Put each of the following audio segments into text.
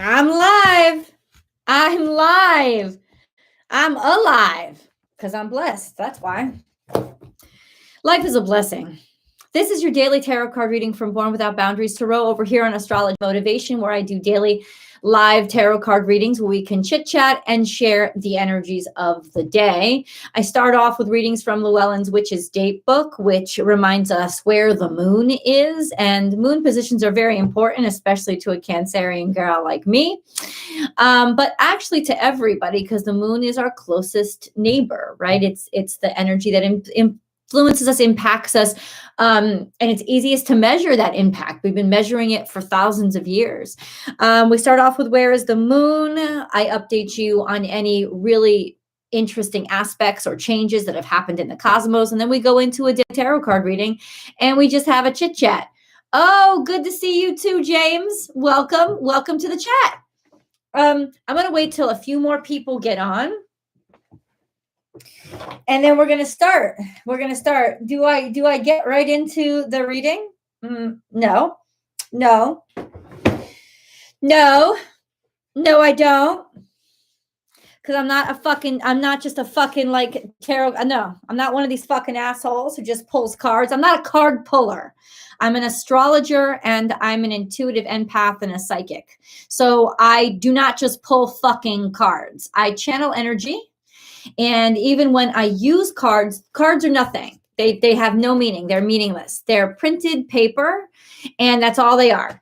I'm live. I'm live. I'm alive because I'm blessed. That's why. Life is a blessing. This is your daily tarot card reading from Born Without Boundaries Tarot over here on Astrology Motivation, where I do daily live tarot card readings where we can chit chat and share the energies of the day. I start off with readings from Llewellyn's Witch's Date Book, which reminds us where the moon is. And moon positions are very important, especially to a Cancerian girl like me. But actually to everybody, because the moon is our closest neighbor, right? It's the energy that influences us, impacts us, and it's easiest to measure that impact. We've been measuring it for thousands of years. We start off with where is the moon. I update you on any really interesting aspects or changes that have happened in the cosmos, and then we go into a tarot card reading, and we just have a chit chat. Oh, good to see you too, James. Welcome to the chat. I'm going to wait till a few more people get on. And then we're going to start. Do I get right into the reading? No, I don't. Because I'm not just a fucking like tarot. No, I'm not one of these fucking assholes who just pulls cards. I'm not a card puller. I'm an astrologer and I'm an intuitive empath and a psychic. So I do not just pull fucking cards. I channel energy. And even when I use cards are nothing. They have no meaning. They're meaningless. They're printed paper, and that's all they are.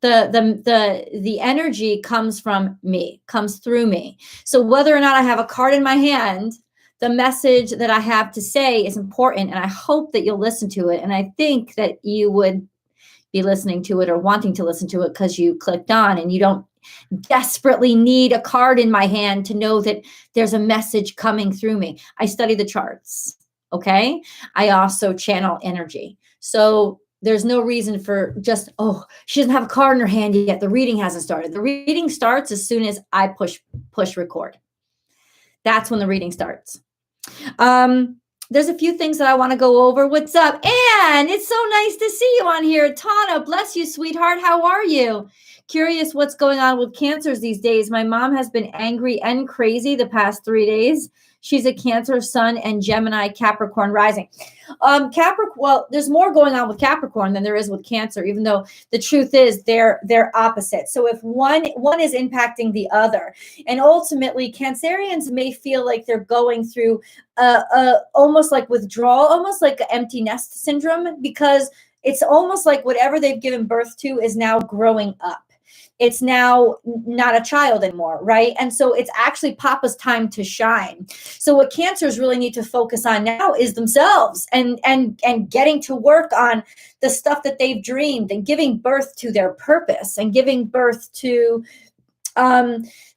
The energy comes from me, comes through me. So whether or not I have a card in my hand, the message that I have to say is important, and I hope that you'll listen to it. And I think that you would be listening to it or wanting to listen to it because you clicked on, and you don't desperately need a card in my hand to know that there's a message coming through me. I study the charts, okay? I also channel energy. So there's no reason for just, oh, she doesn't have a card in her hand yet. The reading hasn't started. The reading starts as soon as I push record. That's when the reading starts. There's a few things that I want to go over. What's up? Anne, it's so nice to see you on here. Tana, bless you, sweetheart. How are you? Curious what's going on with cancers these days. My mom has been angry and crazy the past 3 days. She's a Cancer sun and Gemini Capricorn rising. Well, there's more going on with Capricorn than there is with Cancer, even though the truth is they're opposite. So if one is impacting the other, and ultimately Cancerians may feel like they're going through almost like withdrawal, almost like an empty nest syndrome, because it's almost like whatever they've given birth to is now growing up. It's now not a child anymore, right? And so it's actually Papa's time to shine. So what Cancers really need to focus on now is themselves and getting to work on the stuff that they've dreamed and giving birth to their purpose and giving birth to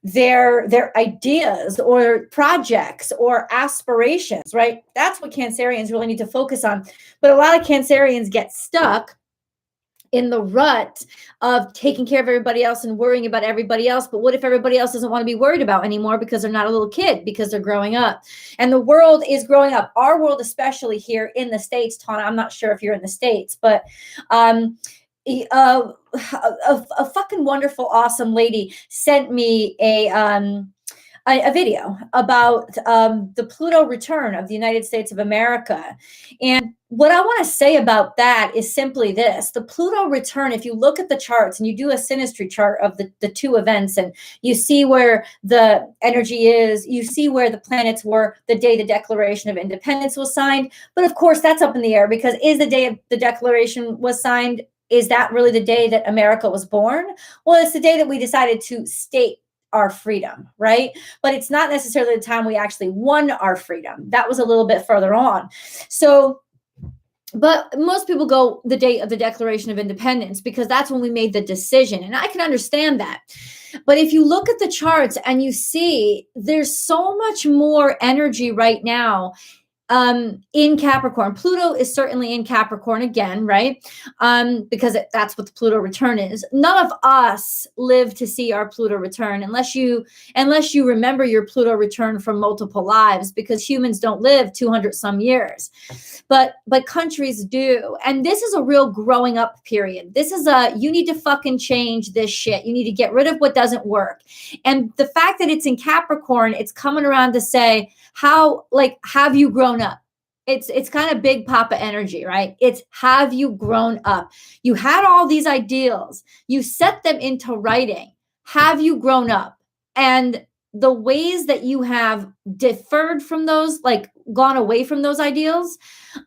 their ideas or projects or aspirations, right? That's what Cancerians really need to focus on. But a lot of Cancerians get stuck in the rut of taking care of everybody else and worrying about everybody else. But what if everybody else doesn't want to be worried about anymore because they're not a little kid, because they're growing up? And the world is growing up. Our world, especially here in the States, Tana, I'm not sure if you're in the States, but a fucking wonderful, awesome lady sent me a video about the Pluto return of the United States of America. And what I want to say about that is simply this. The Pluto return, if you look at the charts and you do a synastry chart of the two events, and you see where the energy is, you see where the planets were the day the Declaration of Independence was signed. But of course, that's up in the air, because is the day the Declaration was signed, is that really the day that America was born? Well, it's the day that we decided to state our freedom, right? But it's not necessarily the time we actually won our freedom. That was a little bit further on. So, but most people go the date of the Declaration of Independence because that's when we made the decision. And I can understand that. But if you look at the charts and you see there's so much more energy right now in Capricorn. Pluto is certainly in Capricorn again, right? Because that's what the Pluto return is. None of us live to see our Pluto return unless you remember your Pluto return from multiple lives, because humans don't live 200 some years, but countries do. And this is a real growing up period. This is you need to fucking change this shit. You need to get rid of what doesn't work. And the fact that it's in Capricorn, it's coming around to say, have you grown up? It's kind of big papa energy, right? It's, have you grown up? You had all these ideals, you set them into writing. Have you grown up? And the ways that you have deferred from those, like gone away from those ideals,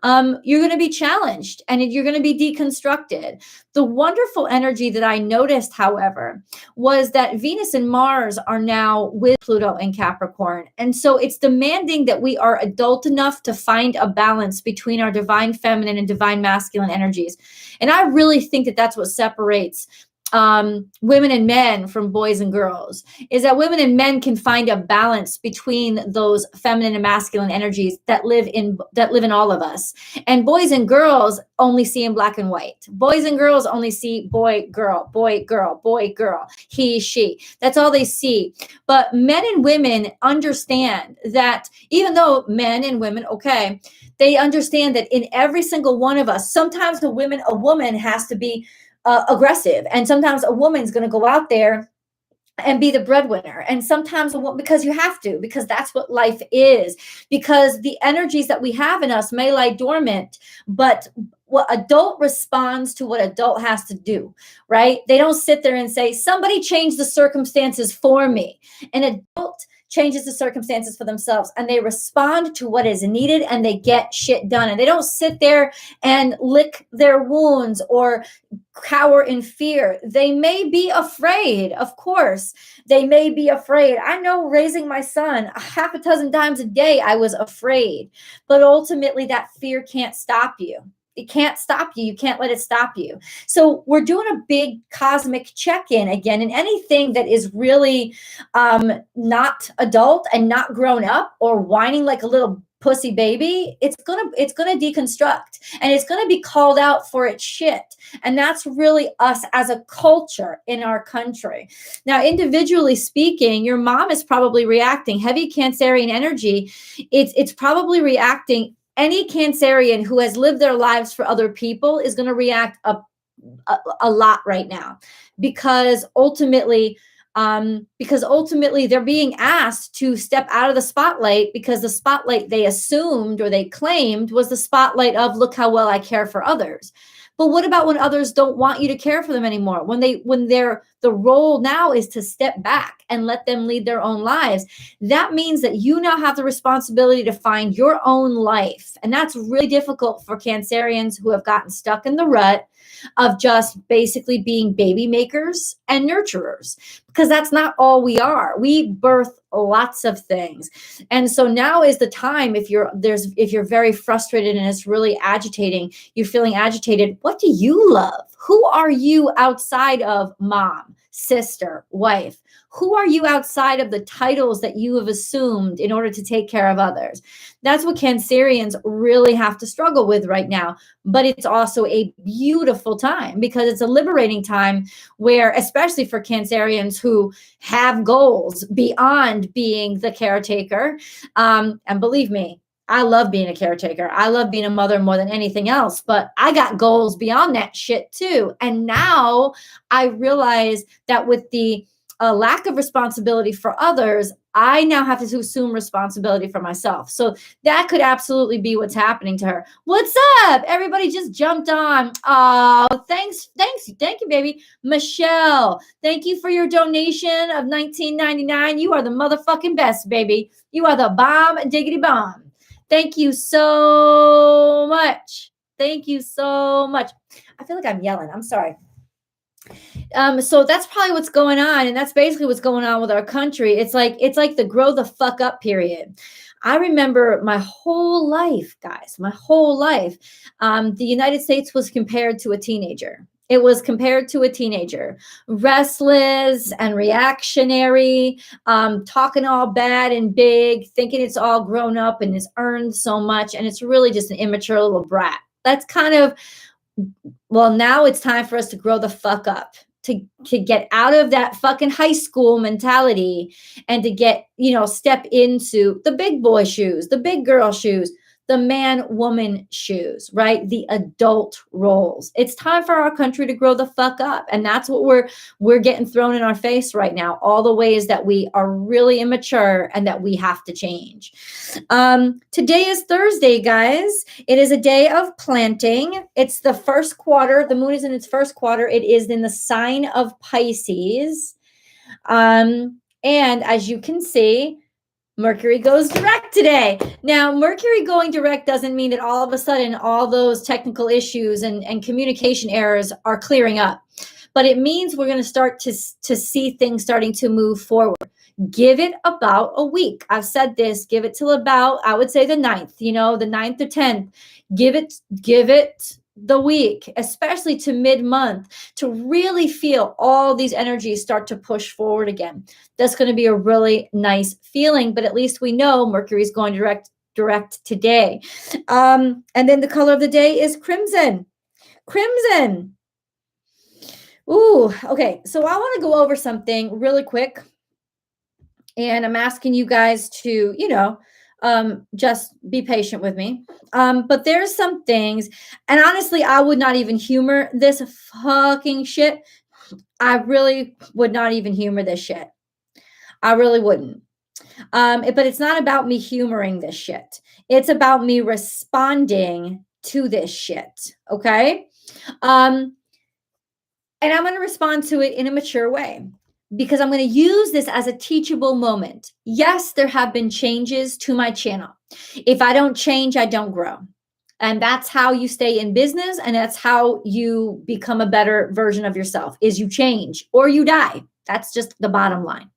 you're going to be challenged and you're going to be deconstructed. The wonderful energy that I noticed, however, was that Venus and Mars are now with Pluto in Capricorn. And so it's demanding that we are adult enough to find a balance between our divine feminine and divine masculine energies. And I really think that that's what separates women and men from boys and girls, is that women and men can find a balance between those feminine and masculine energies that live in all of us. And boys and girls only see in black and white. Boys and girls only see boy, girl, boy, girl, boy, girl, he, she. That's all they see. But men and women understand that, even though men and women, okay, they understand that in every single one of us, sometimes a woman has to be aggressive, and sometimes a woman's going to go out there and be the breadwinner, and sometimes because you have to, because that's what life is, because the energies that we have in us may lie dormant, but what adult responds to what adult has to do, right? They don't sit there and say, somebody change the circumstances for me. An adult changes the circumstances for themselves, and they respond to what is needed, and they get shit done. And they don't sit there and lick their wounds or cower in fear. They may be afraid. Of course, they may be afraid. I know, raising my son half a dozen times a day, I was afraid. But ultimately, that fear can't stop you. It can't stop you. You can't let it stop you. So we're doing a big cosmic check-in again, and anything that is really not adult and not grown up or whining like a little pussy baby, it's gonna deconstruct, and it's gonna be called out for its shit. And that's really us as a culture in our country. Now, individually speaking, your mom is probably reacting. Heavy Cancerian energy, it's probably reacting. Any Cancerian who has lived their lives for other people is going to react a lot right now, because ultimately they're being asked to step out of the spotlight, because the spotlight they assumed or they claimed was the spotlight of, look how well I care for others. But what about when others don't want you to care for them anymore? When the role now is to step back and let them lead their own lives. That means that you now have the responsibility to find your own life. And that's really difficult for Cancerians who have gotten stuck in the rut of just basically being baby makers and nurturers, because that's not all we are. We birth lots of things. And so now is the time, if you're very frustrated and it's really agitating, you're feeling agitated, what do you love? Who are you outside of mom, sister, wife? Who are you outside of the titles that you have assumed in order to take care of others? That's what Cancerians really have to struggle with right now. But it's also a beautiful time, because it's a liberating time where, especially for Cancerians who have goals beyond being the caretaker. And believe me, I love being a caretaker. I love being a mother more than anything else, but I got goals beyond that shit too. And now I realize that with the lack of responsibility for others, I now have to assume responsibility for myself. So that could absolutely be what's happening to her. What's up? Everybody just jumped on. Oh, thanks. Thank you, baby. Michelle, thank you for your donation of $19.99. You are the motherfucking best, baby. You are the bomb, diggity bomb. Thank you so much. Thank you so much. I feel like I'm yelling. I'm sorry. So that's probably what's going on. And that's basically what's going on with our country. It's like the grow the fuck up period. I remember my whole life, guys, the United States was compared to a teenager. It was compared to a teenager, restless and reactionary, talking all bad and big, thinking it's all grown up and it's earned so much. And it's really just an immature little brat. That's kind of, well, now it's time for us to grow the fuck up, to get out of that fucking high school mentality and to get, step into the big boy shoes, the big girl shoes, the man-woman shoes, right? The adult roles. It's time for our country to grow the fuck up. And that's what we're getting thrown in our face right now. All the ways that we are really immature and that we have to change. Today is Thursday, guys. It is a day of planting. It's the first quarter. The moon is in its first quarter. It is in the sign of Pisces. And as you can see, Mercury goes direct today. Now, Mercury going direct doesn't mean that all of a sudden all those technical issues and communication errors are clearing up. But it means we're going to start to see things starting to move forward. Give it about a week. I've said this, give it till about, I would say the 9th, the 9th or 10th. Give it the week, especially to mid-month, to really feel all these energies start to push forward again. That's going to be a really nice feeling, but at least we know Mercury's going direct today. And then the color of the day is crimson. Crimson. Ooh, okay. So I want to go over something really quick. And I'm asking you guys to, just be patient with me. But there's some things, and honestly, I would not even humor this fucking shit. I really would not even humor this shit. I really wouldn't. But it's not about me humoring this shit. It's about me responding to this shit. Okay. And I'm going to respond to it in a mature way, because I'm going to use this as a teachable moment. Yes, there have been changes to my channel. If I don't change, I don't grow. And that's how you stay in business. And that's how you become a better version of yourself, is you change or you die. That's just the bottom line.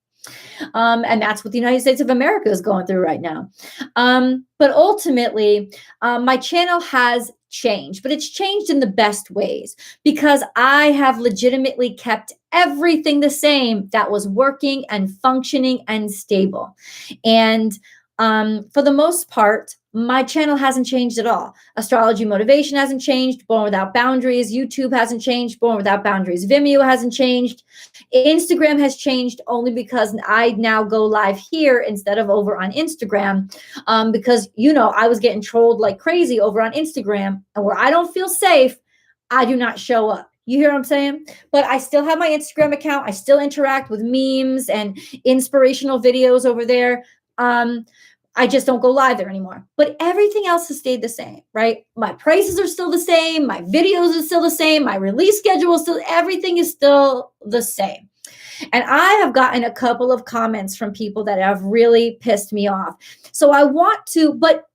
And that's what the United States of America is going through right now. But ultimately, my channel has changed, but it's changed in the best ways, because I have legitimately kept everything the same that was working and functioning and stable. And for the most part, my channel hasn't changed at all. Astrology Motivation hasn't changed. Born Without Boundaries. YouTube hasn't changed. Born Without Boundaries. Vimeo hasn't changed. Instagram has changed only because I now go live here instead of over on Instagram, because, I was getting trolled like crazy over on Instagram, and where I don't feel safe, I do not show up. You hear what I'm saying? But I still have my Instagram account. I still interact with memes and inspirational videos over there. I just don't go live there anymore. But everything else has stayed the same, right? My prices are still the same. My videos are still the same. My release schedule is still, everything is still the same. And I have gotten a couple of comments from people that have really pissed me off. So I want to, but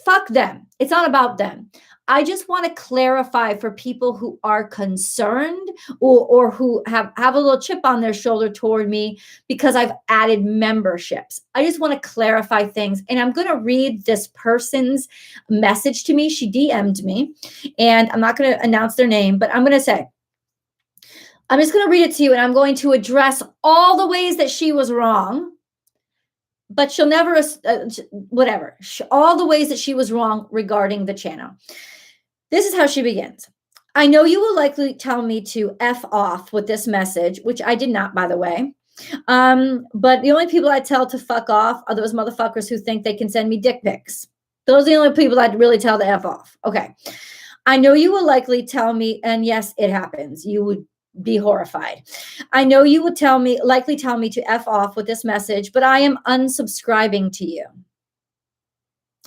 fuck them. It's not about them. I just want to clarify for people who are concerned or who have a little chip on their shoulder toward me because I've added memberships. I just want to clarify things. And I'm going to read this person's message to me. She DM'd me, and I'm not going to announce their name, but I'm going to say, I'm just going to read it to you, and I'm going to address all the ways that she was wrong. But she'll never, whatever, all the ways that she was wrong regarding the channel. This is how she begins. I know you will likely tell me to F off with this message, which I did not, by the way. But the only people I tell to fuck off are those motherfuckers who think they can send me dick pics. Those are the only people I'd really tell to F off. Okay. I know you will likely tell me, and yes, it happens. You would be horrified. I know you would likely tell me to F off with this message, but I am unsubscribing to you.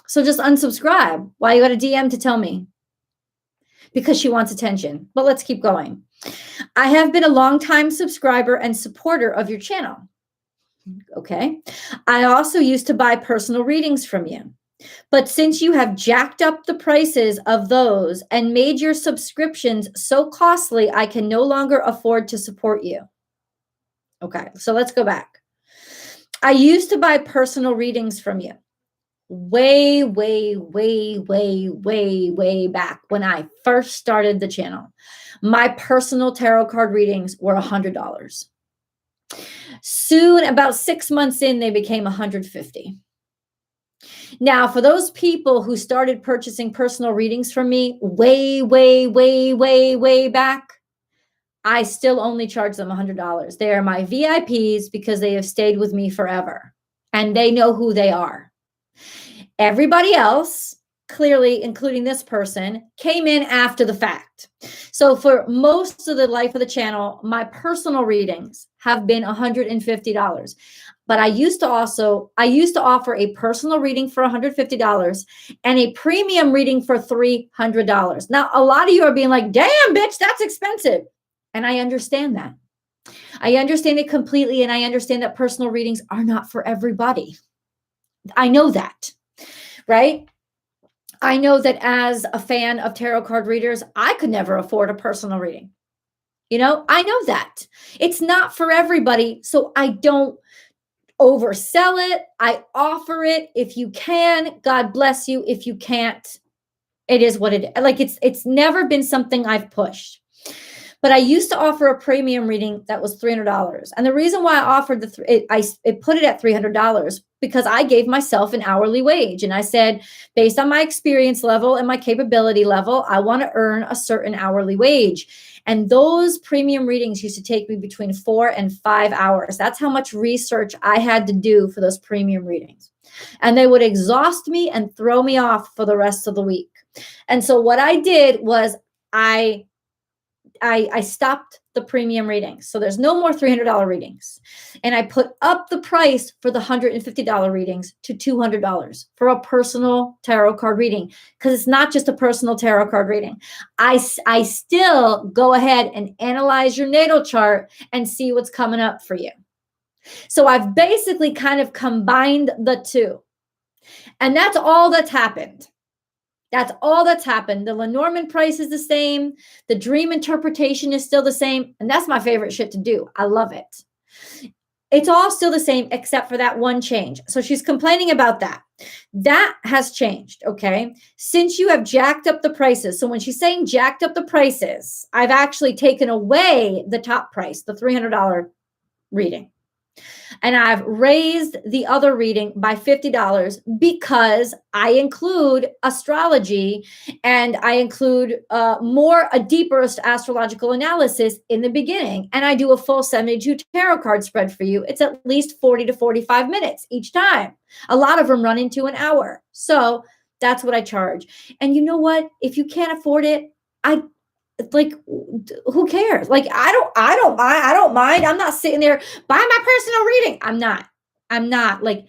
So just unsubscribe. Why you got a DM to tell me? Because she wants attention. But let's keep going. I have been a longtime subscriber and supporter of your channel. Okay. I also used to buy personal readings from you. But since you have jacked up the prices of those and made your subscriptions so costly, I can no longer afford to support you. Okay, so let's go back. I used to buy personal readings from you way back when I first started the channel. My personal tarot card readings were $100. Soon, about 6 months in, they became $150. Now, for those people who started purchasing personal readings from me way, way, way, way, way back, I still only charge them $100. They are my VIPs because they have stayed with me forever and they know who they are. Everybody else, clearly, including this person, came in after the fact. So for most of the life of the channel, my personal readings have been $150. But I used to offer a personal reading for $150 and a premium reading for $300. Now, a lot of you are being like, damn, bitch, that's expensive. And I understand that. I understand it completely. And I understand that personal readings are not for everybody. I know that, right? I know that as a fan of tarot card readers, I could never afford a personal reading. I know that. It's not for everybody. So I don't oversell it. I offer it. If you can, God bless you. If you can't, it is what it is. Like it's never been something I've pushed. But I used to offer a premium reading that was $300. And the reason why I offered I put it at $300 because I gave myself an hourly wage. And I said, based on my experience level and my capability level, I want to earn a certain hourly wage. And those premium readings used to take me between 4 and 5 hours. That's how much research I had to do for those premium readings. And they would exhaust me and throw me off for the rest of the week. And so what I did was I stopped the premium readings. So there's no more $300 readings. And I put up the price for the $150 readings to $200 for a personal tarot card reading. Because it's not just a personal tarot card reading. I still go ahead and analyze your natal chart and see what's coming up for you. So I've basically kind of combined the two. And that's all that's happened. That's all that's happened. The Lenormand price is the same. The dream interpretation is still the same. And that's my favorite shit to do. I love it. It's all still the same except for that one change. So she's complaining about that. That has changed, okay? Since you have jacked up the prices. So when she's saying jacked up the prices, I've actually taken away the top price, the $300 reading. And I've raised the other reading by $50 because I include astrology and I include a deeper astrological analysis in the beginning. And I do a full 72 tarot card spread for you. It's at least 40 to 45 minutes each time. A lot of them run into an hour. So that's what I charge. And you know what? If you can't afford it, who cares? Like, I don't mind. I'm not sitting there buying my personal reading. I'm not like,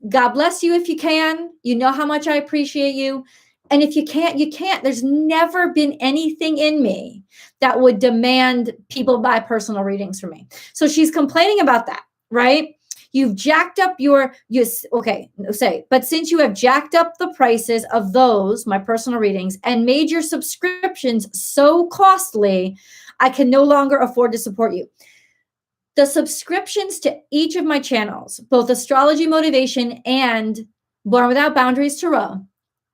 God bless you if you can. You know how much I appreciate you. And if you can't, you can't. There's never been anything in me that would demand people buy personal readings from me. So she's complaining about that, right? You've jacked up but since you have jacked up the prices of those, my personal readings, and made your subscriptions so costly, I can no longer afford to support you. The subscriptions to each of my channels, both Astrology Motivation and Born Without Boundaries Tarot,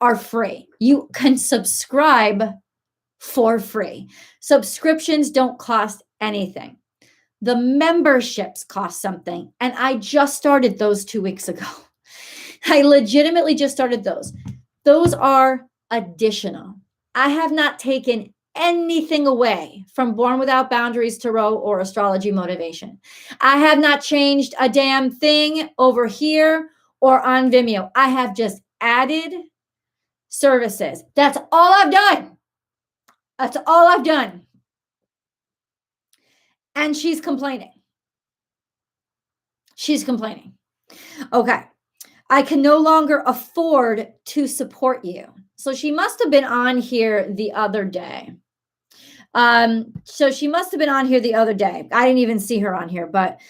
are free. You can subscribe for free. Subscriptions don't cost anything. The memberships cost something. And I just started those 2 weeks ago. I legitimately just started those. Those are additional. I have not taken anything away from Born Without Boundaries Tarot or Astrology Motivation. I have not changed a damn thing over here or on Vimeo. I have just added services. That's all I've done. That's all I've done. And she's complaining. She's complaining. Okay. I can no longer afford to support you. So she must have been on here the other day. I didn't even see her on here, but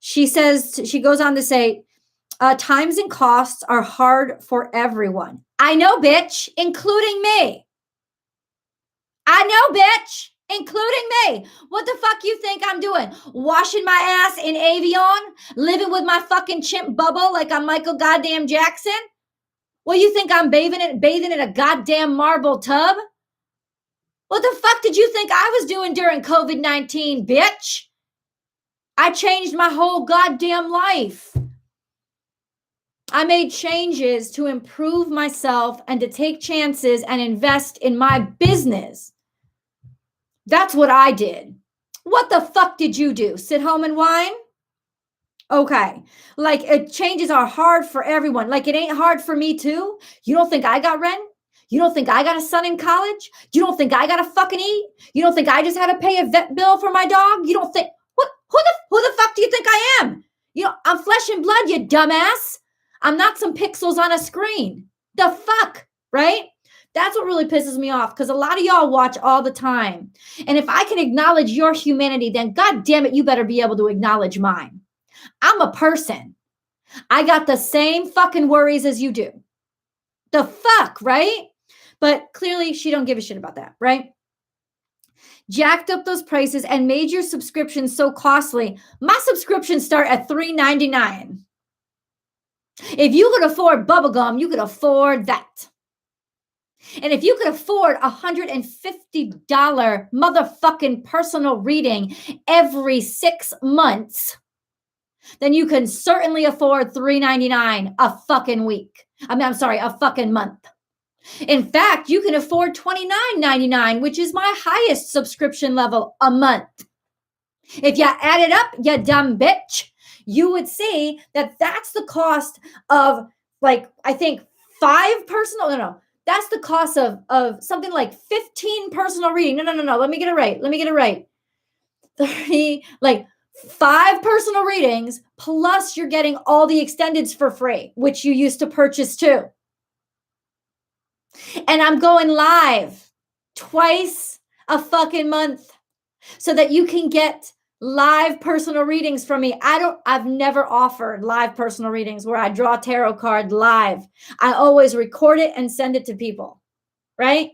she goes on to say, times and costs are hard for everyone. I know, bitch, including me. I know, bitch. Including me. What the fuck you think I'm doing? Washing my ass in Avion? Living with my fucking chimp bubble like I'm Michael goddamn Jackson? What, you think I'm bathing in a goddamn marble tub? What the fuck did you think I was doing during COVID-19, bitch? I changed my whole goddamn life. I made changes to improve myself and to take chances and invest in my business. That's what I did. What the fuck did you do? Sit home and whine? Okay. Like, changes are hard for everyone. Like, it ain't hard for me too. You don't think I got rent? You don't think I got a son in college? You don't think I got to fucking eat? You don't think I just had to pay a vet bill for my dog? You don't think, what? Who the fuck do you think I am? You know, I'm flesh and blood, you dumbass. I'm not some pixels on a screen. The fuck, right? That's what really pisses me off, because a lot of y'all watch all the time. And if I can acknowledge your humanity, then God damn it, you better be able to acknowledge mine. I'm a person. I got the same fucking worries as you do. The fuck, right? But clearly she don't give a shit about that, right? Jacked up those prices and made your subscriptions so costly. My subscriptions start at $3.99. If you could afford bubblegum, you could afford that. And if you could afford $150 motherfucking personal reading every 6 months, then you can certainly afford $3.99 a fucking week. I'm sorry, a fucking month. In fact, you can afford $29.99, which is my highest subscription level a month. If you add it up, you dumb bitch, you would see that that's the cost of, like, I think 5 personal, no, that's the cost of something like 15 personal reading. No. Let me get it right. 30, like 5 personal readings, plus you're getting all the extendeds for free, which you used to purchase too. And I'm going live twice a fucking month so that you can get live personal readings from me. I've never offered live personal readings where I draw a tarot card live. I always record it and send it to people, right?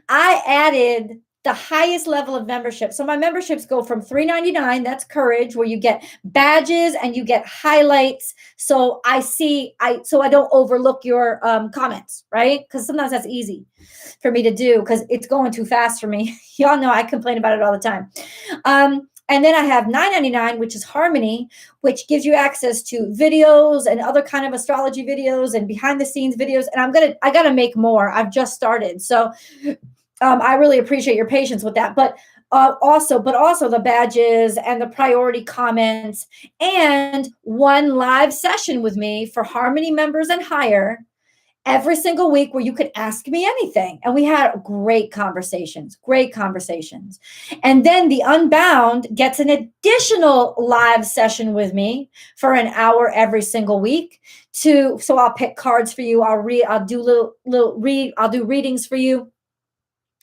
I added the highest level of membership. So my memberships go from $3.99, that's Courage, where you get badges and you get highlights. So I don't overlook your comments, right? Because sometimes that's easy for me to do because it's going too fast for me. Y'all know I complain about it all the time. And then I have $9.99, which is Harmony, which gives you access to videos and other kind of astrology videos and behind the scenes videos. And I gotta make more. I've just started. So I really appreciate your patience with that. But also the badges and the priority comments and one live session with me for Harmony members and higher every single week where you could ask me anything. And we had great conversations. And then the Unbound gets an additional live session with me for an hour every single week so I'll pick cards for you. I'll do readings for you.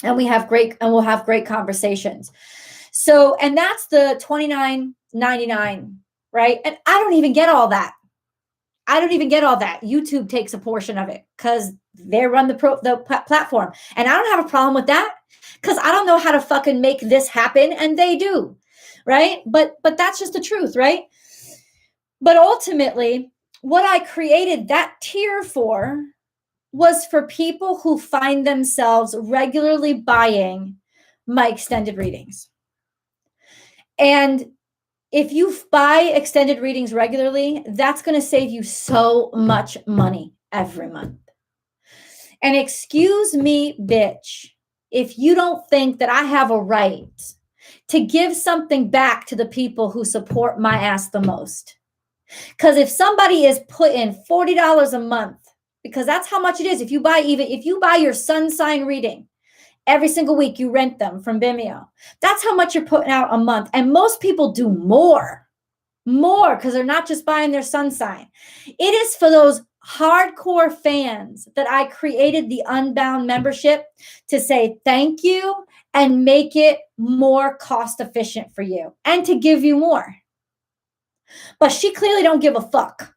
And we'll have great conversations. So, and that's the $29.99, right? And I don't even get all that. YouTube takes a portion of it because they run the platform. And I don't have a problem with that because I don't know how to fucking make this happen. And they do, right? But that's just the truth, right? But ultimately, what I created that tier for was for people who find themselves regularly buying my extended readings. And if you buy extended readings regularly, that's going to save you so much money every month. And excuse me, bitch, if you don't think that I have a right to give something back to the people who support my ass the most. Because if somebody is putting $40 a month, because that's how much it is. If you buy your sun sign reading, every single week you rent them from Vimeo. That's how much you're putting out a month. And most people do more because they're not just buying their sun sign. It is for those hardcore fans that I created the Unbound membership to say thank you and make it more cost efficient for you and to give you more. But she clearly don't give a fuck.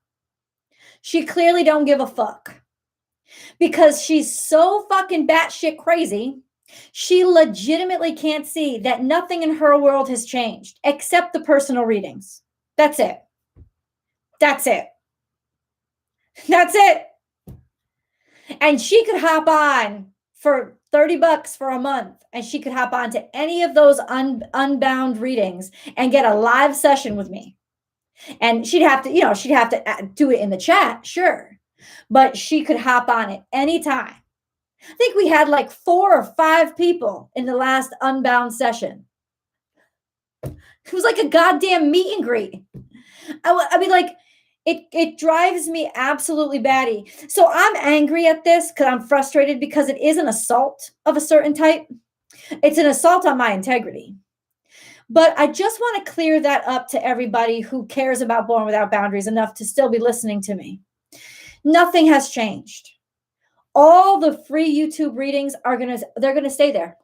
Because she's so fucking batshit crazy. She legitimately can't see that nothing in her world has changed except the personal readings. That's it. And she could hop on for $30 for a month, and she could hop on to any of those unbound readings and get a live session with me. And she'd have to do it in the chat, sure, but she could hop on at any time. I think we had like 4 or 5 people in the last unbound session. It was like a goddamn meet and greet. I mean, like, it drives me absolutely batty. So I'm angry at this because I'm frustrated because it is an assault of a certain type. It's an assault on my integrity. But I just want to clear that up to everybody who cares about Born Without Boundaries enough to still be listening to me. Nothing has changed. All the free YouTube readings they're going to stay there.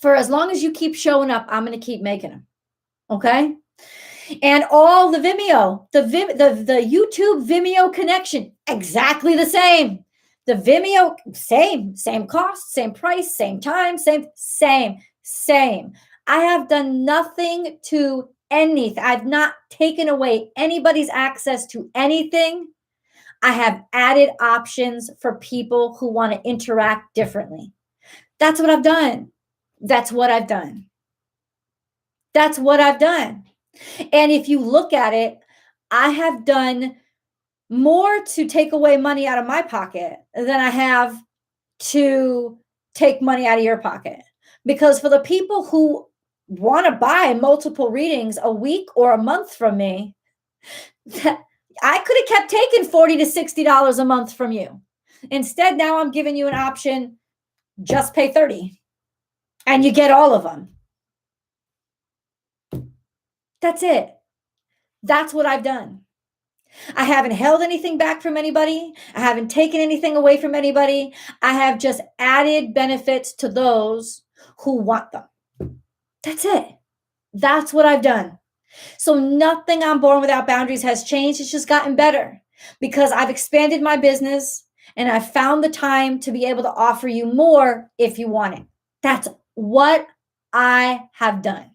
For as long as you keep showing up, I'm going to keep making them. Okay? And all the Vimeo, the YouTube Vimeo connection, exactly the same. The Vimeo, same cost, same price, same time, same. I have done nothing to anything. I've not taken away anybody's access to anything. I have added options for people who want to interact differently. That's what I've done. That's what I've done. And if you look at it, I have done more to take away money out of my pocket than I have to take money out of your pocket. Because for the people who want to buy multiple readings a week or a month from me, I could have kept taking $40 to $60 a month from you. Instead, now I'm giving you an option, just pay $30 and you get all of them. That's it. That's what I've done. I haven't held anything back from anybody. I haven't taken anything away from anybody. I have just added benefits to those who want them. That's it. That's what I've done. So nothing on Born Without Boundaries has changed. It's just gotten better because I've expanded my business and I've found the time to be able to offer you more if you want it. That's what I have done.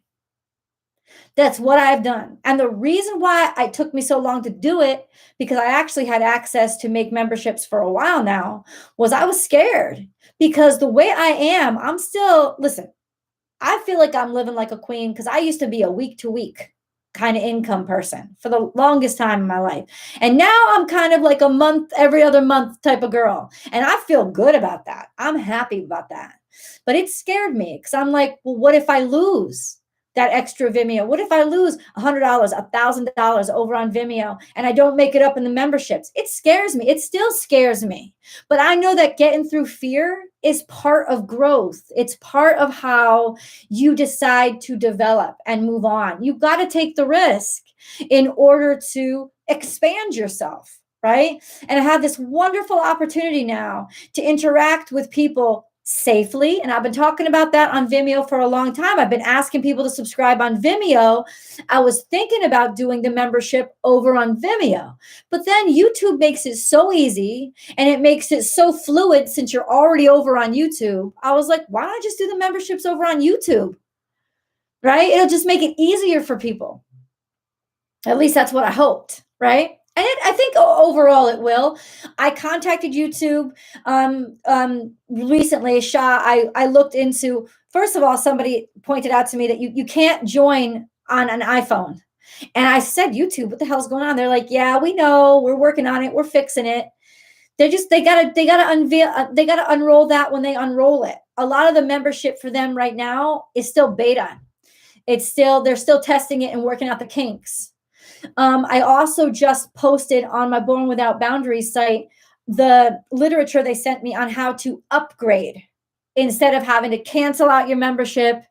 That's what I've done. And the reason why it took me so long to do it, because I actually had access to make memberships for a while now, was I was scared. Because the way I am, I feel like I'm living like a queen because I used to be a week-to-week kind of income person for the longest time in my life. And now I'm kind of like a month, every other month type of girl. And I feel good about that. I'm happy about that. But it scared me because I'm like, well, what if I lose that extra Vimeo? What if I lose $100, $1,000 over on Vimeo and I don't make it up in the memberships? It scares me. It still scares me. But I know that getting through fear is part of growth. It's part of how you decide to develop and move on. You've got to take the risk in order to expand yourself, right? And I have this wonderful opportunity now to interact with people safely. And I've been talking about that on Vimeo for a long time. I've been asking people to subscribe on Vimeo. I was thinking about doing the membership over on Vimeo, but then YouTube makes it so easy and it makes it so fluid since you're already over on YouTube. I was like, why don't I just do the memberships over on YouTube? Right? It'll just make it easier for people. At least that's what I hoped, right? And I think overall it will. I contacted YouTube recently, Shah. I looked into, first of all, somebody pointed out to me that you can't join on an iPhone. And I said, YouTube, what the hell's going on? They're like, yeah, we know, we're working on it, we're fixing it. They gotta unroll that when they unroll it. A lot of the membership for them right now is still beta. They're still testing it and working out the kinks. I also just posted on my Born Without Boundaries site the literature they sent me on how to upgrade instead of having to cancel out your membership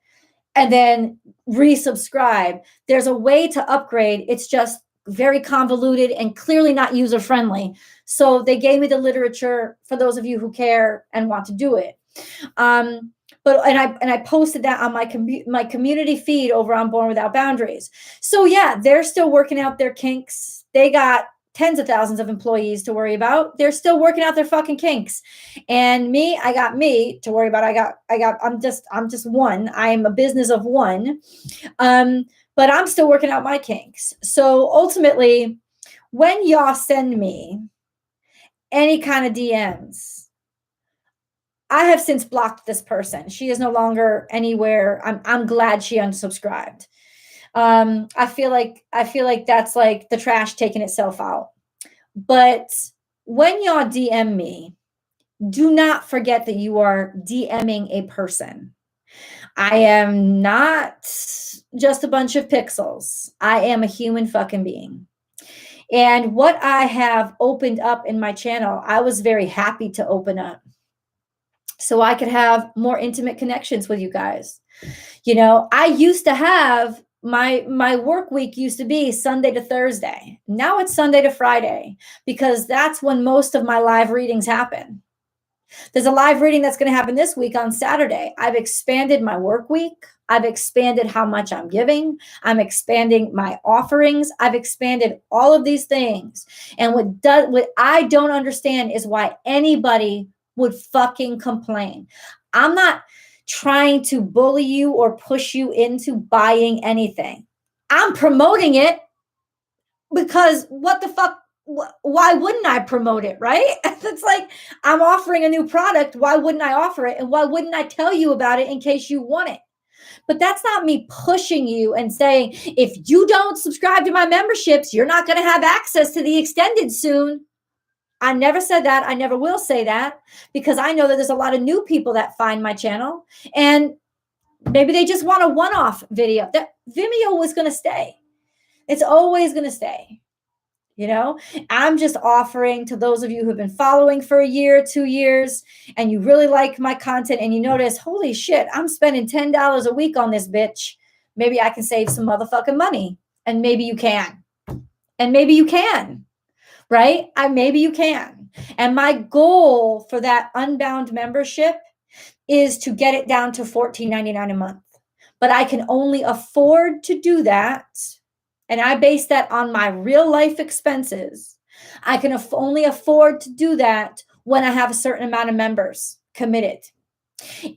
and then resubscribe. There's a way to upgrade. It's just very convoluted and clearly not user-friendly. So they gave me the literature for those of you who care and want to do it. But I posted that on my community feed over on Born Without Boundaries. So yeah, they're still working out their kinks. They got tens of thousands of employees to worry about. They're still working out their fucking kinks. And me, I got me to worry about. I'm just one. I'm a business of one. But I'm still working out my kinks. So ultimately, when y'all send me any kind of DMs, I have since blocked this person. She is no longer anywhere. I'm glad she unsubscribed. I feel like that's like the trash taking itself out. But when y'all DM me, do not forget that you are DMing a person. I am not just a bunch of pixels. I am a human fucking being. And what I have opened up in my channel, I was very happy to open up so I could have more intimate connections with you guys. You know, I used to have my work week used to be Sunday to Thursday. Now it's Sunday to Friday because that's when most of my live readings happen. There's a live reading that's going to happen this week on Saturday. I've expanded my work week. I've expanded how much I'm giving. I'm expanding my offerings. I've expanded all of these things. And what I don't understand is why anybody would fucking complain. I'm not trying to bully you or push you into buying anything. I'm promoting it because what the fuck? Why wouldn't I promote it, right? It's like I'm offering a new product. Why wouldn't I offer it? And why wouldn't I tell you about it in case you want it? But that's not me pushing you and saying, if you don't subscribe to my memberships, you're not going to have access to the extended soon. I never said that. I never will say that because I know that there's a lot of new people that find my channel and maybe they just want a one-off video. That Vimeo was going to stay. It's always going to stay. You know, I'm just offering to those of you who've been following for a year, 2 years, and you really like my content and you notice, holy shit, I'm spending $10 a week on this bitch. Maybe I can save some motherfucking money. And maybe you can. And maybe you can. Right? Maybe you can. And my goal for that Unbound membership is to get it down to $14.99 a month. But I can only afford to do that. And I base that on my real life expenses. I can only afford to do that when I have a certain amount of members committed.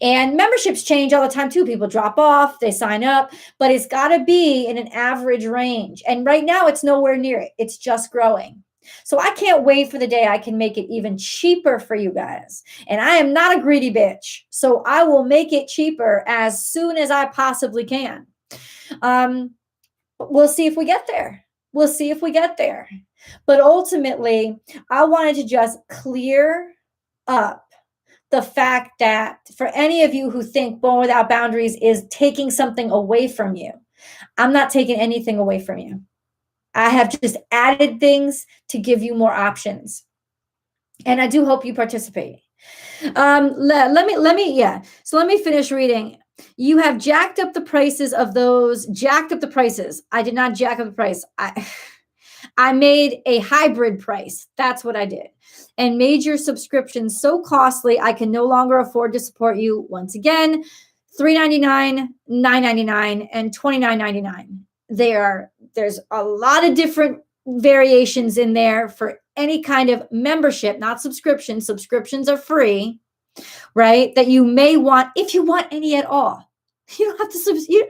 And memberships change all the time too. People drop off, they sign up, but it's got to be in an average range. And right now it's nowhere near it. It's just growing. So I can't wait for the day I can make it even cheaper for you guys. And I am not a greedy bitch. So I will make it cheaper as soon as I possibly can. We'll see if we get there. We'll see if we get there. But ultimately, I wanted to just clear up the fact that for any of you who think Born Without Boundaries is taking something away from you, I'm not taking anything away from you. I have just added things to give you more options. And I do hope you participate. Let me finish reading. You have jacked up the prices of those, jacked up the prices. I did not jack up the price. I made a hybrid price. That's what I did. And made your subscription so costly, I can no longer afford to support you. Once again, $3.99, $9.99, and $29.99. There's a lot of different variations in there for any kind of membership, not subscription. Subscriptions are free. Right? That you may want, if you want any at all. You don't have to,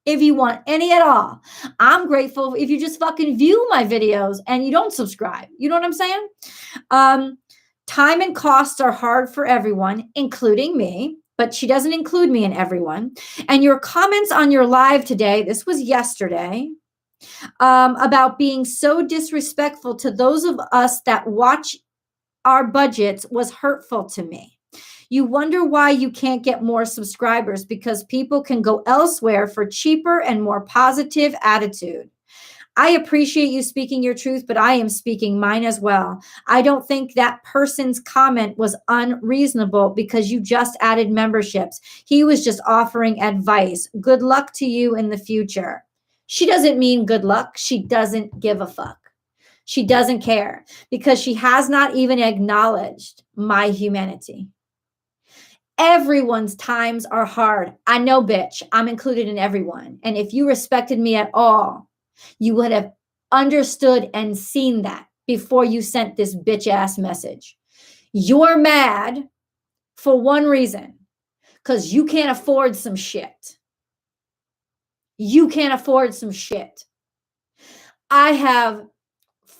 if you want any at all. I'm grateful if you just fucking view my videos and you don't subscribe. You know what I'm saying? Time and costs are hard for everyone, including me, but she doesn't include me in everyone. And your comments on your live today, this was yesterday, about being so disrespectful to those of us that watch our budgets was hurtful to me. You wonder why you can't get more subscribers because people can go elsewhere for cheaper and more positive attitude. I appreciate you speaking your truth, but I am speaking mine as well. I don't think that person's comment was unreasonable because you just added memberships. He was just offering advice. Good luck to you in the future. She doesn't mean good luck. She doesn't give a fuck. She doesn't care because she has not even acknowledged my humanity. Everyone's times are hard. I know, bitch. I'm included in everyone. And if you respected me at all, you would have understood and seen that before you sent this bitch ass message. You're mad for one reason, because you can't afford some shit. You can't afford some shit. I have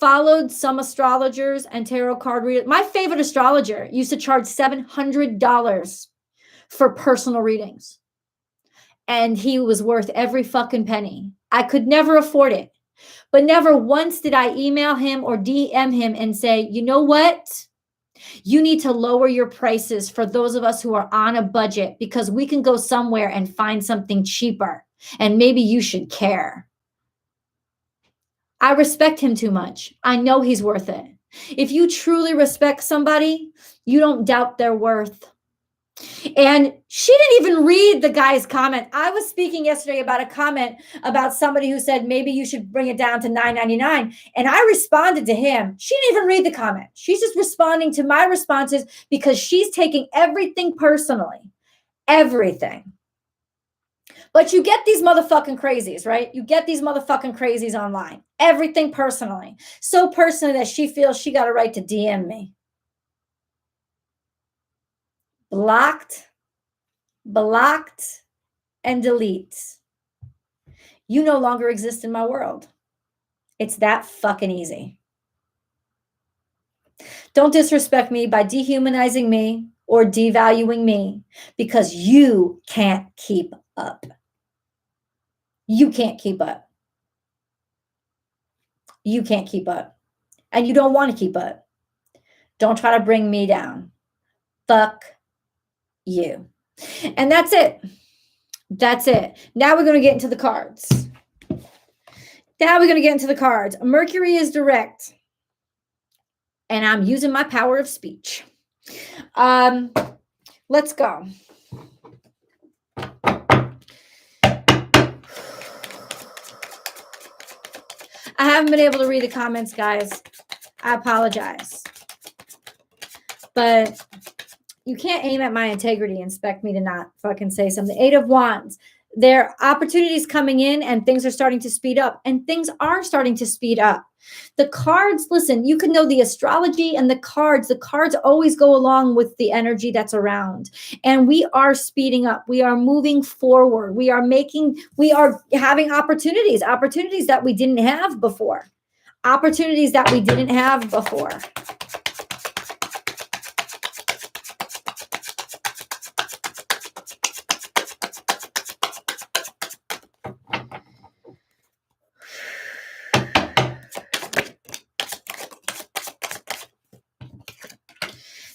followed some astrologers and tarot card readers. My favorite astrologer used to charge $700 for personal readings. And he was worth every fucking penny. I could never afford it. But never once did I email him or DM him and say, you know what? You need to lower your prices for those of us who are on a budget, because we can go somewhere and find something cheaper. And maybe you should care. I respect him too much. I know he's worth it. If you truly respect somebody, you don't doubt their worth. And she didn't even read the guy's comment. I was speaking yesterday about a comment about somebody who said, maybe you should bring it down to $9.99. And I responded to him. She didn't even read the comment. She's just responding to my responses because she's taking everything personally. Everything. But you get these motherfucking crazies, right? You get these motherfucking crazies online. Everything personally. So personally that she feels she got a right to DM me. Blocked, and delete. You no longer exist in my world. It's that fucking easy. Don't disrespect me by dehumanizing me or devaluing me because you can't keep up. You can't keep up. You can't keep up. And you don't want to keep up. Don't try to bring me down. Fuck you. And that's it. That's it. Now we're going to get into the cards. Mercury is direct. And I'm using my power of speech. Let's go. I haven't been able to read the comments, guys. I apologize. But you can't aim at my integrity and expect me to not fucking say something. 8 of Wands. There are opportunities coming in and things are starting to speed up. And things are starting to speed up. The cards, listen, you can know the astrology and the cards. The cards always go along with the energy that's around. And we are speeding up. We are moving forward. We are having opportunities that we didn't have before. Opportunities that we didn't have before.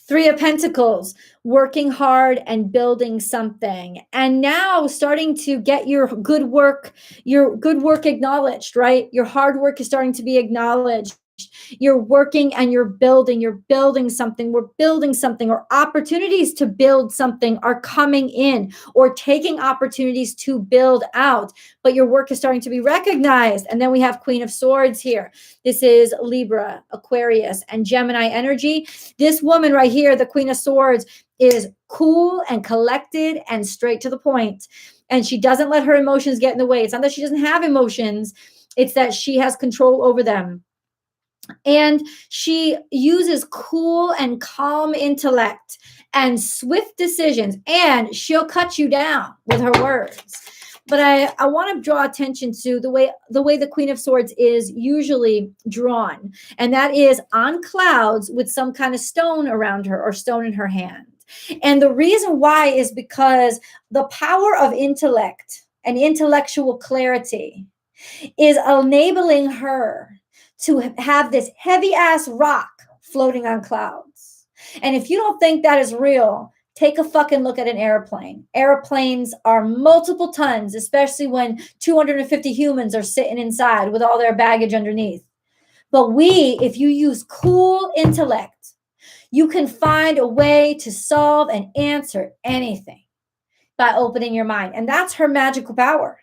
Three of Pentacles, working hard and building something. And now starting to get your good work acknowledged, right? Your hard work is starting to be acknowledged. You're working and you're building something. We're building something, or opportunities to build something are coming in, or taking opportunities to build out, but your work is starting to be recognized. And then we have Queen of Swords here. This is Libra, Aquarius, and Gemini energy. This woman right here, the Queen of Swords, is cool and collected and straight to the point. And she doesn't let her emotions get in the way. It's not that she doesn't have emotions. It's that she has control over them. And she uses cool and calm intellect and swift decisions, and she'll cut you down with her words. But I want to draw attention to the way the Queen of Swords is usually drawn, and that is on clouds with some kind of stone around her or stone in her hand. And the reason why is because the power of intellect and intellectual clarity is enabling her to have this heavy ass rock floating on clouds. And if you don't think that is real, take a fucking look at an airplane. Airplanes are multiple tons, especially when 250 humans are sitting inside with all their baggage underneath. But if you use cool intellect, you can find a way to solve and answer anything by opening your mind. And that's her magical power.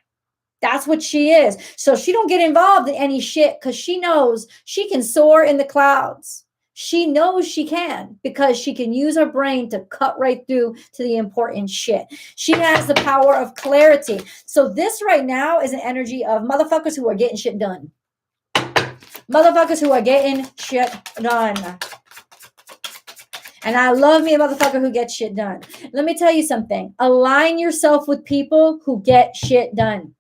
That's what she is. So she don't get involved in any shit because she knows she can soar in the clouds. She knows she can because she can use her brain to cut right through to the important shit. She has the power of clarity. So this right now is an energy of motherfuckers who are getting shit done. Motherfuckers who are getting shit done. And I love me a motherfucker who gets shit done. Let me tell you something. Align yourself with people who get shit done.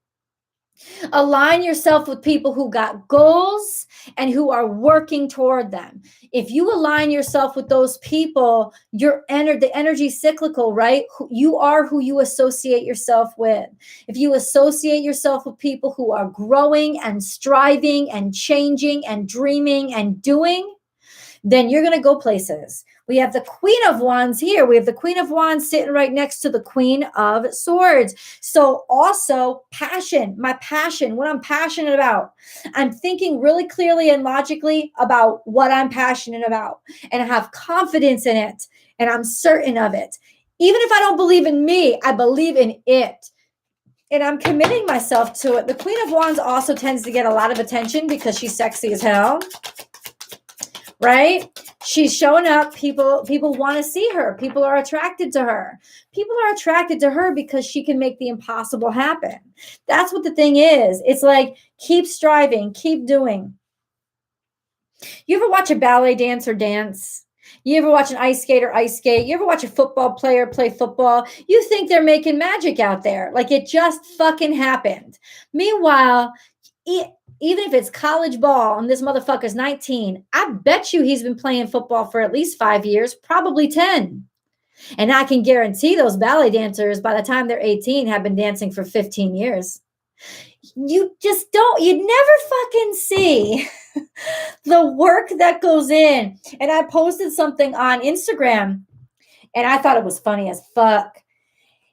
Align yourself with people who got goals and who are working toward them. If you align yourself with those people, the energy cyclical, right? You are who you associate yourself with. If you associate yourself with people who are growing and striving and changing and dreaming and doing, then you're going to go places. We have the Queen of Wands here. We have the Queen of Wands sitting right next to the Queen of Swords. So also passion, my passion, what I'm passionate about. I'm thinking really clearly and logically about what I'm passionate about, and I have confidence in it, and I'm certain of it. Even if I don't believe in me, I believe in it. And I'm committing myself to it. The Queen of Wands also tends to get a lot of attention because she's sexy as hell. Right? She's showing up. People want to see her. People are attracted to her. People are attracted to her because she can make the impossible happen. That's what the thing is. It's like, keep striving, keep doing. You ever watch a ballet dancer dance? You ever watch an ice skater ice skate? You ever watch a football player play football? You think they're making magic out there. Like it just fucking happened. Meanwhile, even if it's college ball and this motherfucker's 19, I bet you he's been playing football for at least 5 years, probably 10. And I can guarantee those ballet dancers, by the time they're 18, have been dancing for 15 years. You never fucking see the work that goes in. And I posted something on Instagram and I thought it was funny as fuck.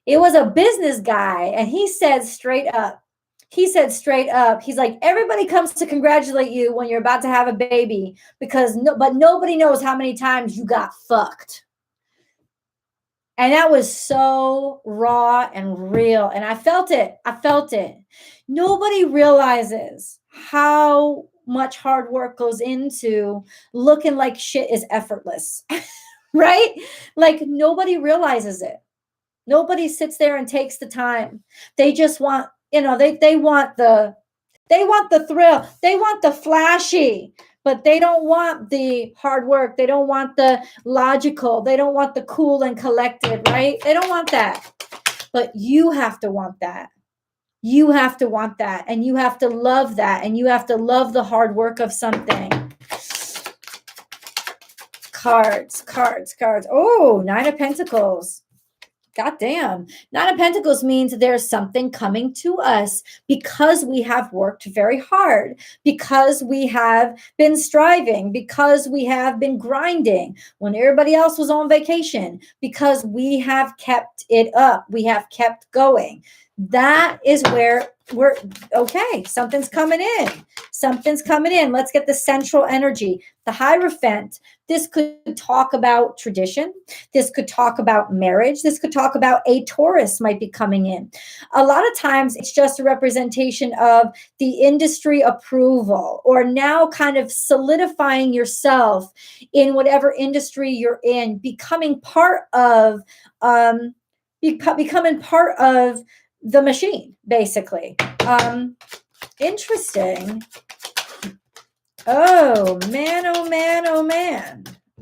It was a business guy and he said straight up, he's like, everybody comes to congratulate you when you're about to have a baby but nobody knows how many times you got fucked. And that was so raw and real. And I felt it. Nobody realizes how much hard work goes into looking like shit is effortless, right? Like nobody realizes it. Nobody sits there and takes the time. They just want, they want the thrill. They want the flashy, but they don't want the hard work. They don't want the logical. They don't want the cool and collected, right? They don't want that. But you have to want that. You have to want that. And you have to love that. And you have to love the hard work of something. Cards. Oh, Nine of Pentacles. God damn. Nine of Pentacles means there's something coming to us because we have worked very hard, because we have been striving, because we have been grinding when everybody else was on vacation, because we have kept it up. We have kept going. That is where we're okay. Something's coming in. Let's get the central energy, the Hierophant. This could talk about tradition. This could talk about marriage. This could talk about a Taurus might be coming in. A lot of times it's just a representation of the industry approval, or now kind of solidifying yourself in whatever industry you're in, becoming part of the machine, basically. Interesting. Oh man.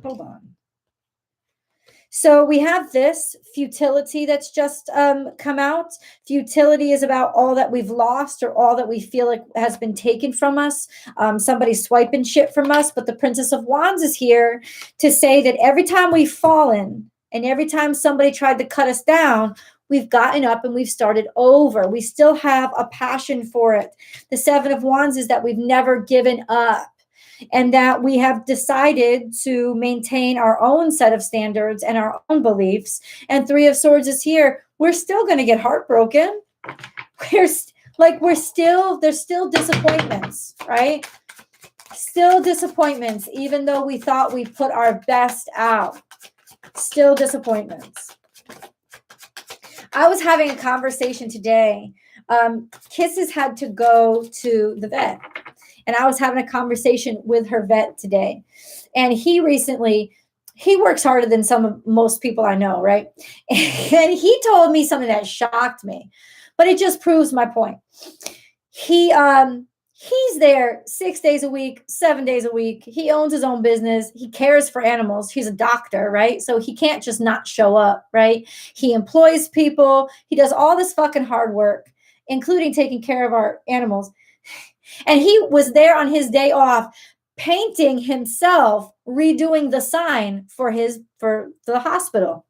Hold on. So we have this futility that's just come out. Futility is about all that we've lost or all that we feel like has been taken from us. Somebody's swiping shit from us. But the Princess of Wands is here to say that every time we've fallen and every time somebody tried to cut us down, we've gotten up and we've started over. We still have a passion for it. The Seven of Wands is that we've never given up and that we have decided to maintain our own set of standards and our own beliefs. And Three of Swords is here. We're still going to get heartbroken. There's still disappointments, right? Still disappointments, even though we thought we put our best out. Still disappointments. I was having a conversation today. Kisses had to go to the vet. And I was having a conversation with her vet today. And he works harder than most people I know, right? And he told me something that shocked me. But it just proves my point. He's there 6 days a week, 7 days a week. He owns his own business. He cares for animals. He's a doctor, right? So he can't just not show up, right? He employs people. He does all this fucking hard work. including taking care of our animals. And he was there on his day off, painting himself, redoing the sign for the hospital.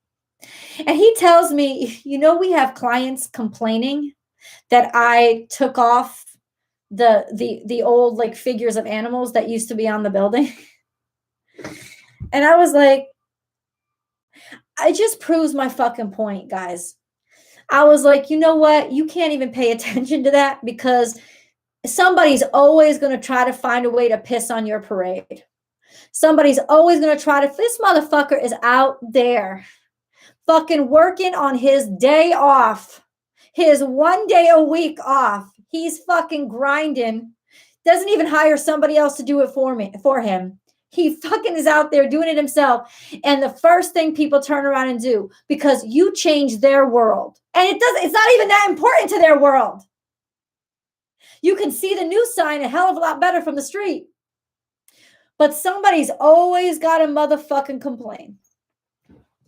And he tells me, we have clients complaining that I took off the old like figures of animals that used to be on the building. And I was like, I just proves my fucking point, guys. I was like, you know what? You can't even pay attention to that, because somebody's always going to try to find a way to piss on your parade. Somebody's always going to try to, this motherfucker is out there fucking working on his day off, his 1 day a week off. He's fucking grinding, doesn't even hire somebody else to do it for him. He fucking is out there doing it himself. And the first thing people turn around and do, because you change their world. And it's not even that important to their world. You can see the news sign a hell of a lot better from the street. But somebody's always got to motherfucking complain.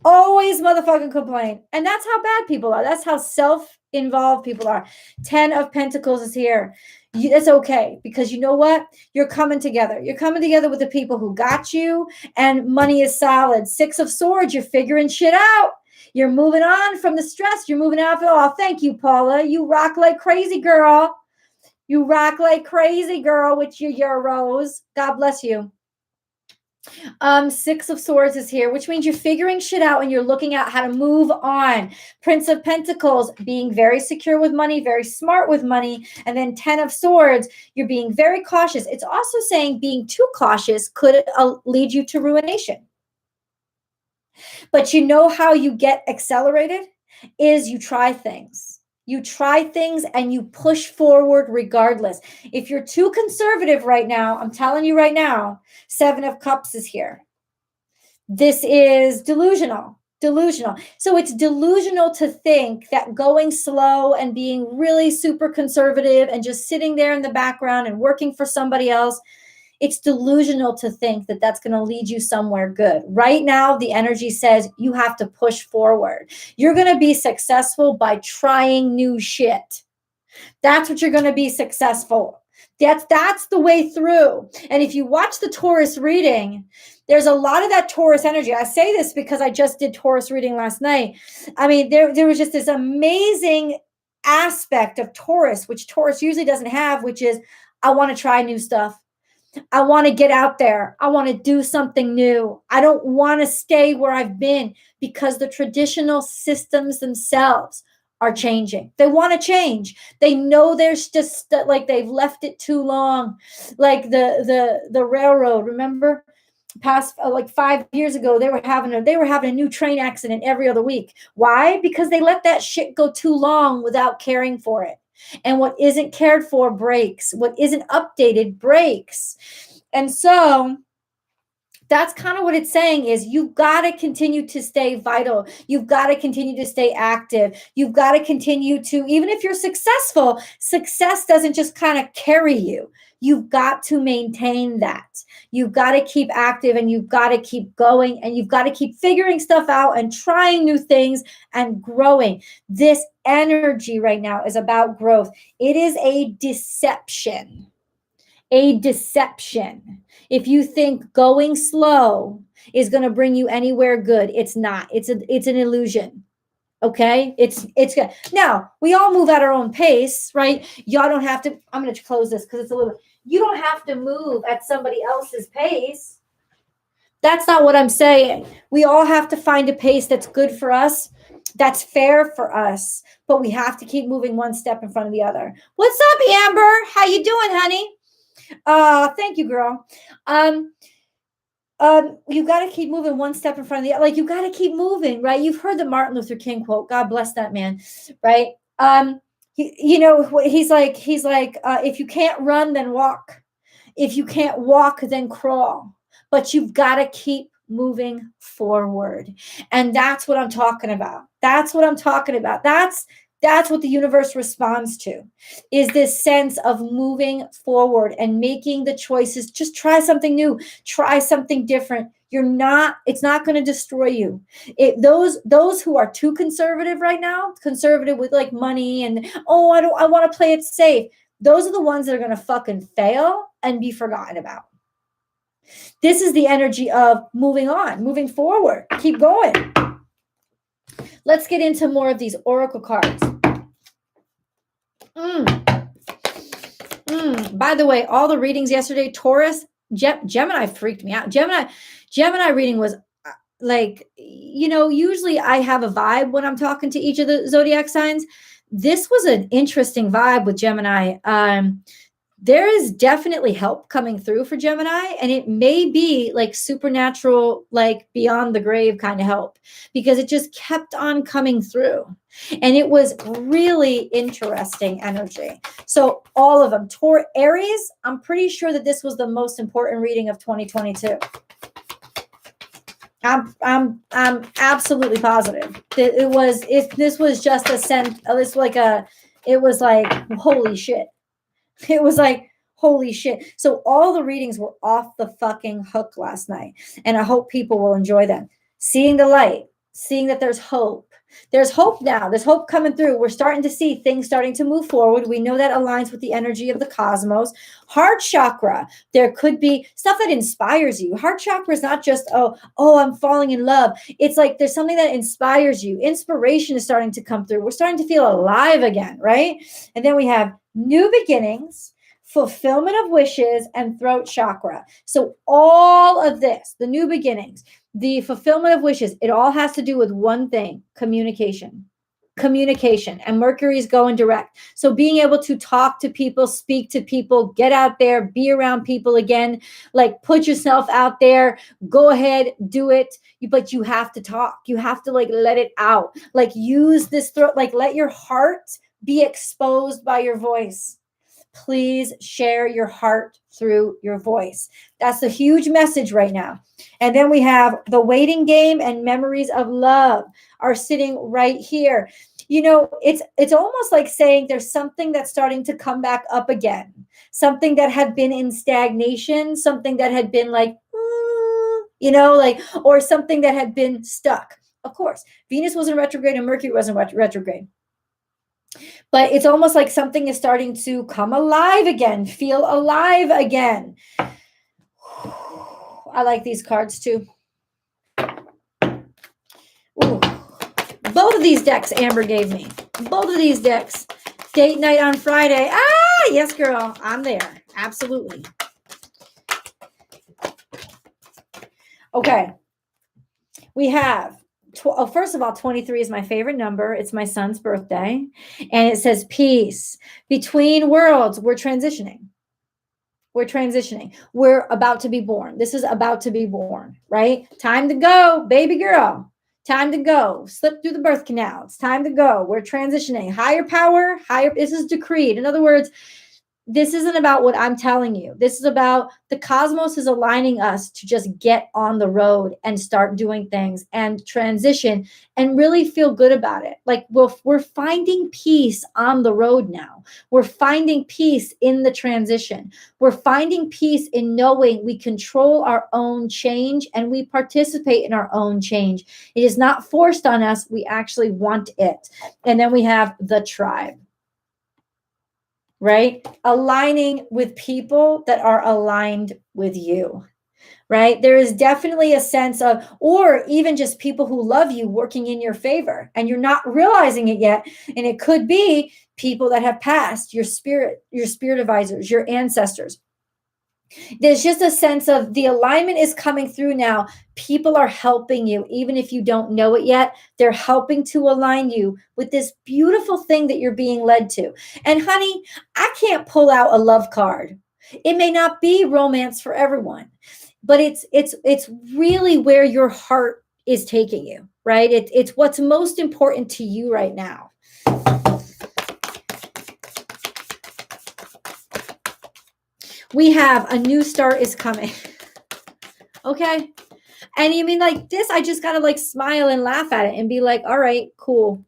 Always motherfucking complain. And that's how bad people are. That's how self-involved people are. 10 of Pentacles is here. It's okay, because you know what? You're coming together. You're coming together with the people who got you, and money is solid. 6 of Swords, you're figuring shit out. You're moving on from the stress. You're moving out. Oh, thank you, Paula. You rock like crazy, girl. You rock like crazy, girl, with your euros. God bless you. 6 of Swords is here, which means you're figuring shit out and you're looking at how to move on. Prince of Pentacles, being very secure with money, very smart with money. And then 10 of Swords, you're being very cautious. It's also saying being too cautious could lead you to ruination. But you know how you get accelerated is you try things. You try things and you push forward regardless. If you're too conservative right now, I'm telling you right now, 7 of Cups is here. This is delusional. So it's delusional to think that going slow and being really super conservative and just sitting there in the background and working for somebody else, it's delusional to think that that's going to lead you somewhere good. Right now, the energy says you have to push forward. You're going to be successful by trying new shit. That's what you're going to be successful. That's the way through. And if you watch the Taurus reading, there's a lot of that Taurus energy. I say this because I just did Taurus reading last night. I mean, there was just this amazing aspect of Taurus, which Taurus usually doesn't have, which is, I want to try new stuff. I want to get out there. I want to do something new. I don't want to stay where I've been, because the traditional systems themselves are changing. They want to change. They know there's just like they've left it too long. Like the railroad, remember? Past like 5 years ago, they were having a new train accident every other week. Why? Because they let that shit go too long without caring for it. And what isn't cared for breaks. What isn't updated breaks. And so that's kind of what it's saying is you've got to continue to stay vital. You've got to continue to stay active. You've got to continue to, even if you're successful, success doesn't just kind of carry you. You've got to maintain that. You've got to keep active, and you've got to keep going, and you've got to keep figuring stuff out and trying new things and growing. This energy right now is about growth. It is a deception. A deception. If you think going slow is going to bring you anywhere good, it's not. It's an illusion. Okay, it's good. Now we all move at our own pace, right? Y'all don't have to. I'm going to close this because it's a little. You don't have to move at somebody else's pace. That's not what I'm saying. We all have to find a pace that's good for us, that's fair for us, but we have to keep moving one step in front of the other. What's up, Amber? How you doing, honey? Thank you, girl. You got to keep moving one step in front of the other. Like, you got to keep moving, right? You've heard the Martin Luther King quote. God bless that man, right? He's like, if you can't run, then walk. If you can't walk, then crawl. But you've got to keep moving forward. And that's what I'm talking about. That's That's what the universe responds to, is this sense of moving forward and making the choices. Just try something new, try something different. It's not going to destroy you. Those who are too conservative right now, conservative with like money and, oh, I want to play it safe. Those are the ones that are going to fucking fail and be forgotten about. This is the energy of moving on, moving forward, keep going. Let's get into more of these oracle cards. By the way, all the readings yesterday, Taurus, Gemini freaked me out. Gemini reading was like, usually I have a vibe when I'm talking to each of the zodiac signs. This was an interesting vibe with Gemini. There is definitely help coming through for Gemini, and it may be like supernatural, like beyond the grave kind of help, because it just kept on coming through. And it was really interesting energy. So all of them. Aries, I'm pretty sure that this was the most important reading of 2022. I'm absolutely positive that this was just a sense. It was like, holy shit. It was like, holy shit. So all the readings were off the fucking hook last night. And I hope people will enjoy them. Seeing the light, seeing that there's hope. There's hope now. There's hope coming through. We're starting to see things starting to move forward. We know that aligns with the energy of the cosmos. Heart chakra. There could be stuff that inspires you. Heart chakra is not just, oh, I'm falling in love. It's like there's something that inspires you. Inspiration is starting to come through. We're starting to feel alive again, right? And then we have new beginnings, fulfillment of wishes, and throat chakra. So all of this, the new beginnings, the fulfillment of wishes, it all has to do with one thing: communication. And Mercury is going direct. So being able to talk to people, speak to people, get out there, be around people again, like put yourself out there, go ahead, do it. But you have to talk. You have to like let it out. Like use this throat, like let your heart be exposed by your voice. Please share your heart through your voice. That's a huge message right now. And then we have the waiting game and memories of love are sitting right here. It's almost like saying there's something that's starting to come back up again. Something that had been in stagnation, something that had been like, or something that had been stuck. Of course, Venus wasn't retrograde and Mercury wasn't retrograde. But it's almost like something is starting to come alive again, feel alive again. I like these cards too. Ooh. Both of these decks Amber gave me. Both of these decks. Date night on Friday. Ah, yes, girl. I'm there. Absolutely. Okay. We have first of all, 23 is my favorite number. It's my son's birthday. And it says peace between worlds. We're transitioning. We're about to be born. This is about to be born, right? Time to go, baby girl. Time to go. Slip through the birth canal. It's time to go. We're transitioning. Higher power, this is decreed. In other words, this isn't about what I'm telling you. This is about the cosmos is aligning us to just get on the road and start doing things and transition and really feel good about it. Like we're finding peace on the road now. We're finding peace in the transition. We're finding peace in knowing we control our own change and we participate in our own change. It is not forced on us. We actually want it. And then we have the tribe. Right? Aligning with people that are aligned with you, right? There is definitely a sense of, or even just people who love you working in your favor and you're not realizing it yet. And it could be people that have passed, your spirit advisors, your ancestors. There's just a sense of the alignment is coming through now. People are helping you, even if you don't know it yet. They're helping to align you with this beautiful thing that you're being led to. And honey, I can't pull out a love card. It may not be romance for everyone, but it's really where your heart is taking you, right? It's what's most important to you right now. We have a new start is coming. Okay. And you mean like this, I just got to like smile and laugh at it and be like, all right, cool.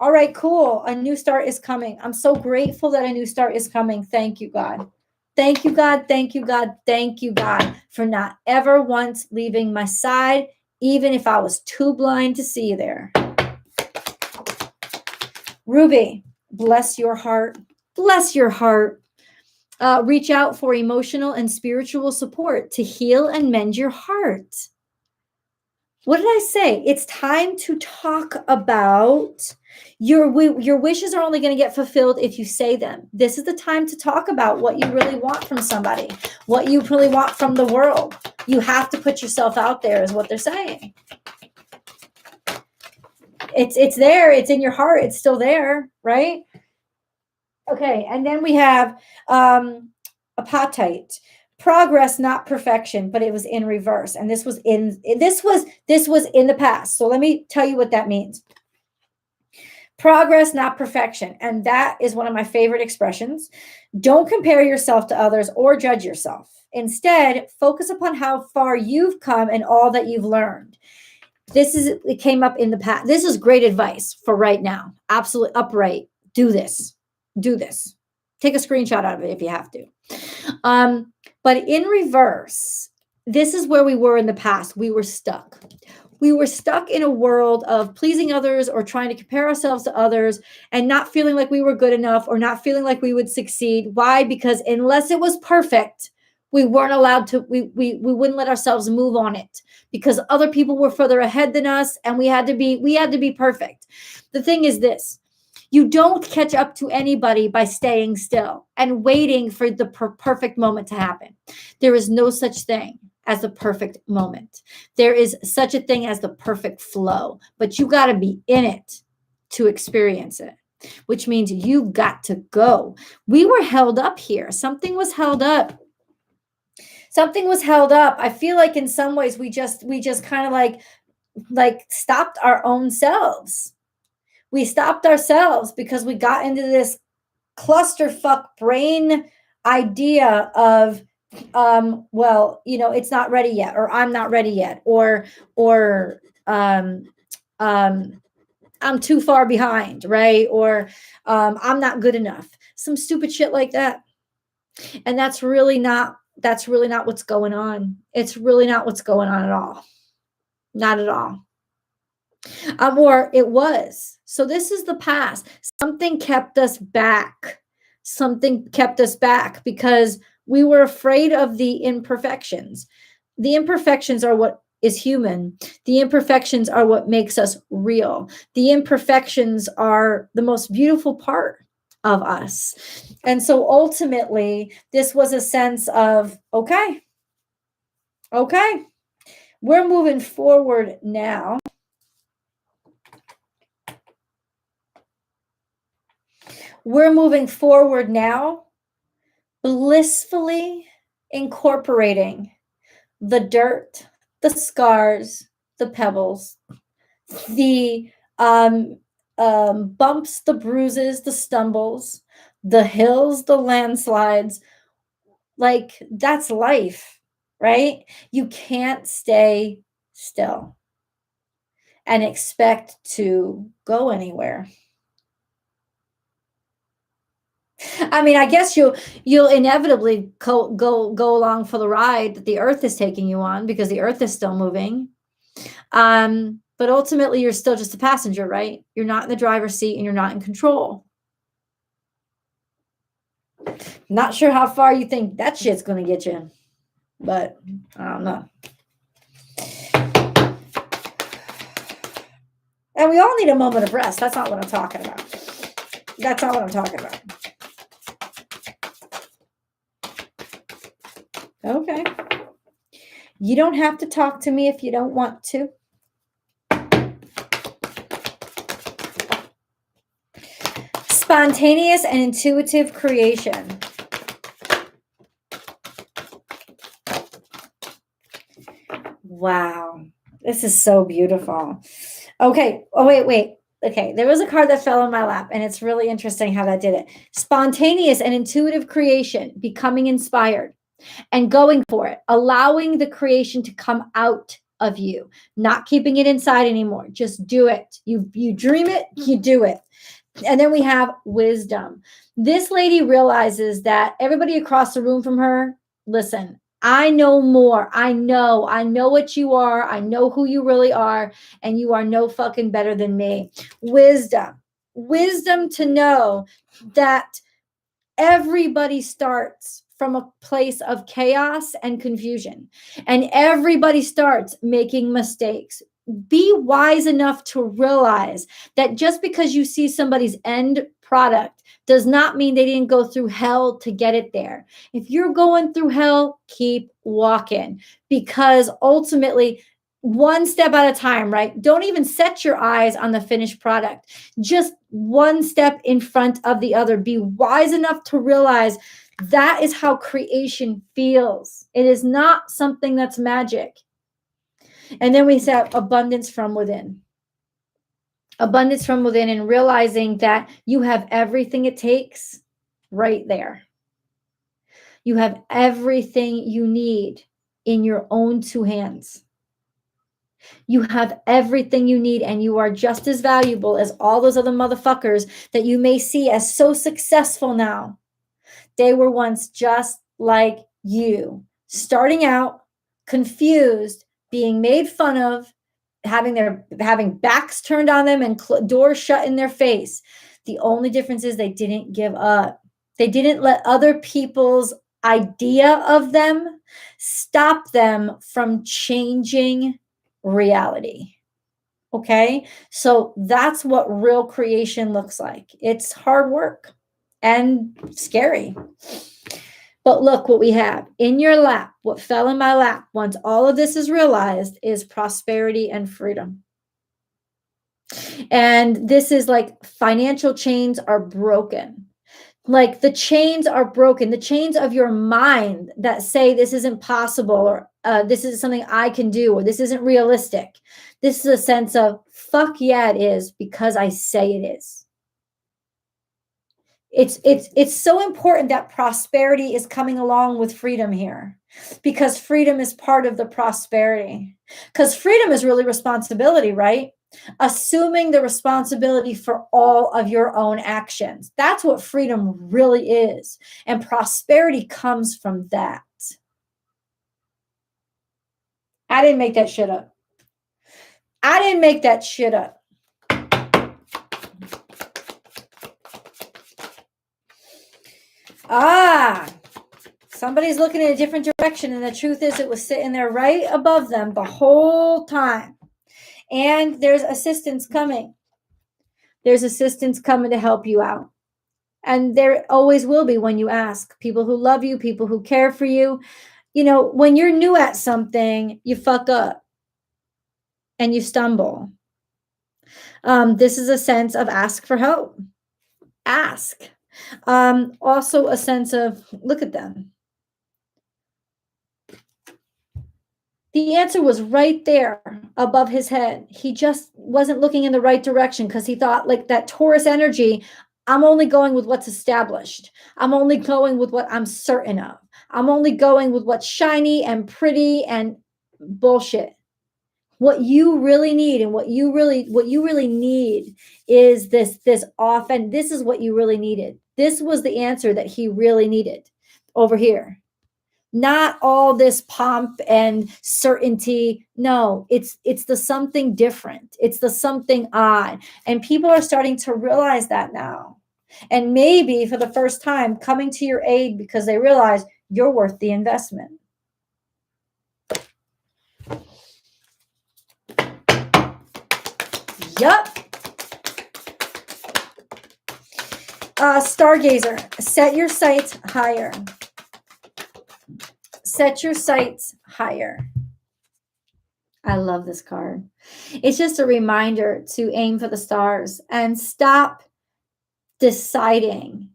All right, cool. A new start is coming. I'm so grateful that a new start is coming. Thank you, God. Thank you, God. Thank you, God. Thank you, God, for not ever once leaving my side, even if I was too blind to see you there. Ruby, bless your heart. Bless your heart. Reach out for emotional and spiritual support to heal and mend your heart. What did I say? It's time to talk about your wishes are only going to get fulfilled if you say them. This is the time to talk about what you really want from somebody, what you really want from the world. You have to put yourself out there is what they're saying. It's there. It's in your heart. It's still there, right? Okay. And then we have apatite. Progress, not perfection, but it was in reverse. And this was in the past. So let me tell you what that means. Progress, not perfection. And that is one of my favorite expressions. Don't compare yourself to others or judge yourself. Instead, focus upon how far you've come and all that you've learned. It came up in the past. This is great advice for right now. Absolutely upright. Do this. Do this. Take a screenshot out of it if you have to. But in reverse, this is where we were in the past. We were stuck. We were stuck in a world of pleasing others or trying to compare ourselves to others and not feeling like we were good enough or not feeling like we would succeed. Why? Because unless it was perfect, we weren't allowed to, we wouldn't let ourselves move on it because other people were further ahead than us and we had to be perfect. The thing is this. You don't catch up to anybody by staying still and waiting for the perfect moment to happen. There is no such thing as the perfect moment. There is such a thing as the perfect flow, but you got to be in it to experience it, which means you've got to go. We were held up here. Something was held up. Something was held up. I feel like in some ways we just kind of like stopped our own selves. We stopped ourselves because we got into this clusterfuck brain idea of, well, it's not ready yet, or I'm not ready yet, or I'm too far behind, right? Or I'm not good enough. Some stupid shit like that. And that's really not what's going on. It's really not what's going on at all. Not at all. Or it was. So this is the past. Something kept us back. Something kept us back because we were afraid of the imperfections. The imperfections are what is human. The imperfections are what makes us real. The imperfections are the most beautiful part of us. And so ultimately, this was a sense of, okay, we're moving forward now. We're moving forward now, blissfully incorporating the dirt, the scars, the pebbles, the bumps, the bruises, the stumbles, the hills, the landslides. Like, that's life, right? You can't stay still and expect to go anywhere. I mean, I guess you'll inevitably go along for the ride that the earth is taking you on because the earth is still moving. But ultimately, you're still just a passenger, right? You're not in the driver's seat and you're not in control. Not sure how far you think that shit's going to get you, but I don't know. And we all need a moment of rest. That's not what I'm talking about. That's not what I'm talking about. Okay. You don't have to talk to me if you don't want to. Spontaneous and intuitive creation. Wow. This is so beautiful. Okay. Oh, wait. Okay. There was a card that fell in my lap, and it's really interesting how that did it. Spontaneous and intuitive creation, becoming inspired and going for it, allowing the creation to come out of you, not keeping it inside anymore. Just do it. You dream it, you do it. And then we have wisdom. This lady realizes that everybody across the room from her, listen, I know more. I know what you are. I know who you really are. And you are no fucking better than me. Wisdom to know that everybody starts from a place of chaos and confusion, and everybody starts making mistakes. Be wise enough to realize that just because you see somebody's end product does not mean they didn't go through hell to get it there. If you're going through hell, keep walking, because ultimately, one step at a time, right? Don't even set your eyes on the finished product. Just one step in front of the other. Be wise enough to realize that is how creation feels. It is not something that's magic. And then we have abundance from within. Abundance from within, and realizing that you have everything it takes right there. You have everything you need in your own two hands. You have everything you need, and you are just as valuable as all those other motherfuckers that you may see as so successful now. They were once just like you, starting out, confused, being made fun of, having backs turned on them and doors shut in their face. The only difference is they didn't give up. They didn't let other people's idea of them stop them from changing reality. Okay? So that's what real creation looks like. It's hard work and scary. But look what we have in your lap. What fell in my lap once all of this is realized is prosperity and freedom. And this is like financial chains are broken. Like the chains are broken. The chains of your mind that say this isn't possible, or this is something I can do, or this isn't realistic. This is a sense of fuck yeah, it is, because I say it is. It's so important that prosperity is coming along with freedom here, because freedom is part of the prosperity. Because freedom is really responsibility, right? Assuming the responsibility for all of your own actions. That's what freedom really is. And prosperity comes from that. I didn't make that shit up. I didn't make that shit up. Somebody's looking in a different direction, and the truth is it was sitting there right above them the whole time. And there's assistance coming. There's assistance coming to help you out. And there always will be when you ask. People who love you, people who care for you. You know, when you're new at something, you fuck up and you stumble. This is a sense of ask for help. Ask. Also a sense of look at them. The answer was right there above his head. He just wasn't looking in the right direction because he thought, like that Taurus energy, I'm only going with what's established. I'm only going with what I'm certain of. I'm only going with what's shiny and pretty and bullshit. What you really need, and what you really need is this off, and this is what you really needed. This was the answer that he really needed over here. Not all this pomp and certainty. No, it's the something different. It's the something odd. And people are starting to realize that now. And maybe for the first time coming to your aid because they realize you're worth the investment. Yup. Stargazer, set your sights higher. Set your sights higher. I love this card. It's just a reminder to aim for the stars and stop deciding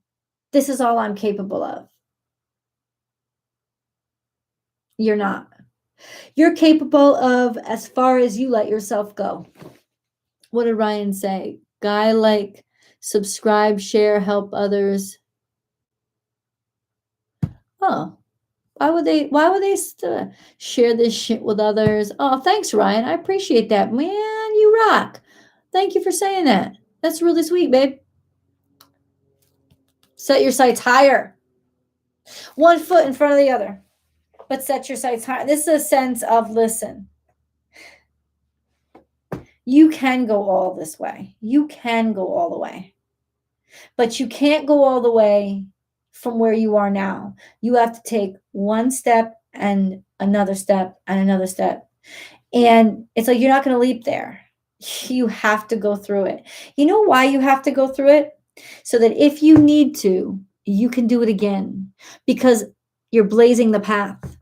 this is all I'm capable of. You're not. You're capable of as far as you let yourself go. What did Ryan say? Guy, like, subscribe, share, help others. Oh, share this shit with others? Oh, thanks, Ryan. I appreciate that. Man, you rock. Thank you for saying that. That's really sweet, babe. Set your sights higher. One foot in front of the other. But set your sights higher. This is a sense of, listen, you can go all this way. You can go all the way. But you can't go all the way from where you are now. You have to take one step and another step and another step. And it's like, you're not going to leap there. You have to go through it. You know why you have to go through it? So that if you need to, you can do it again, because you're blazing the path.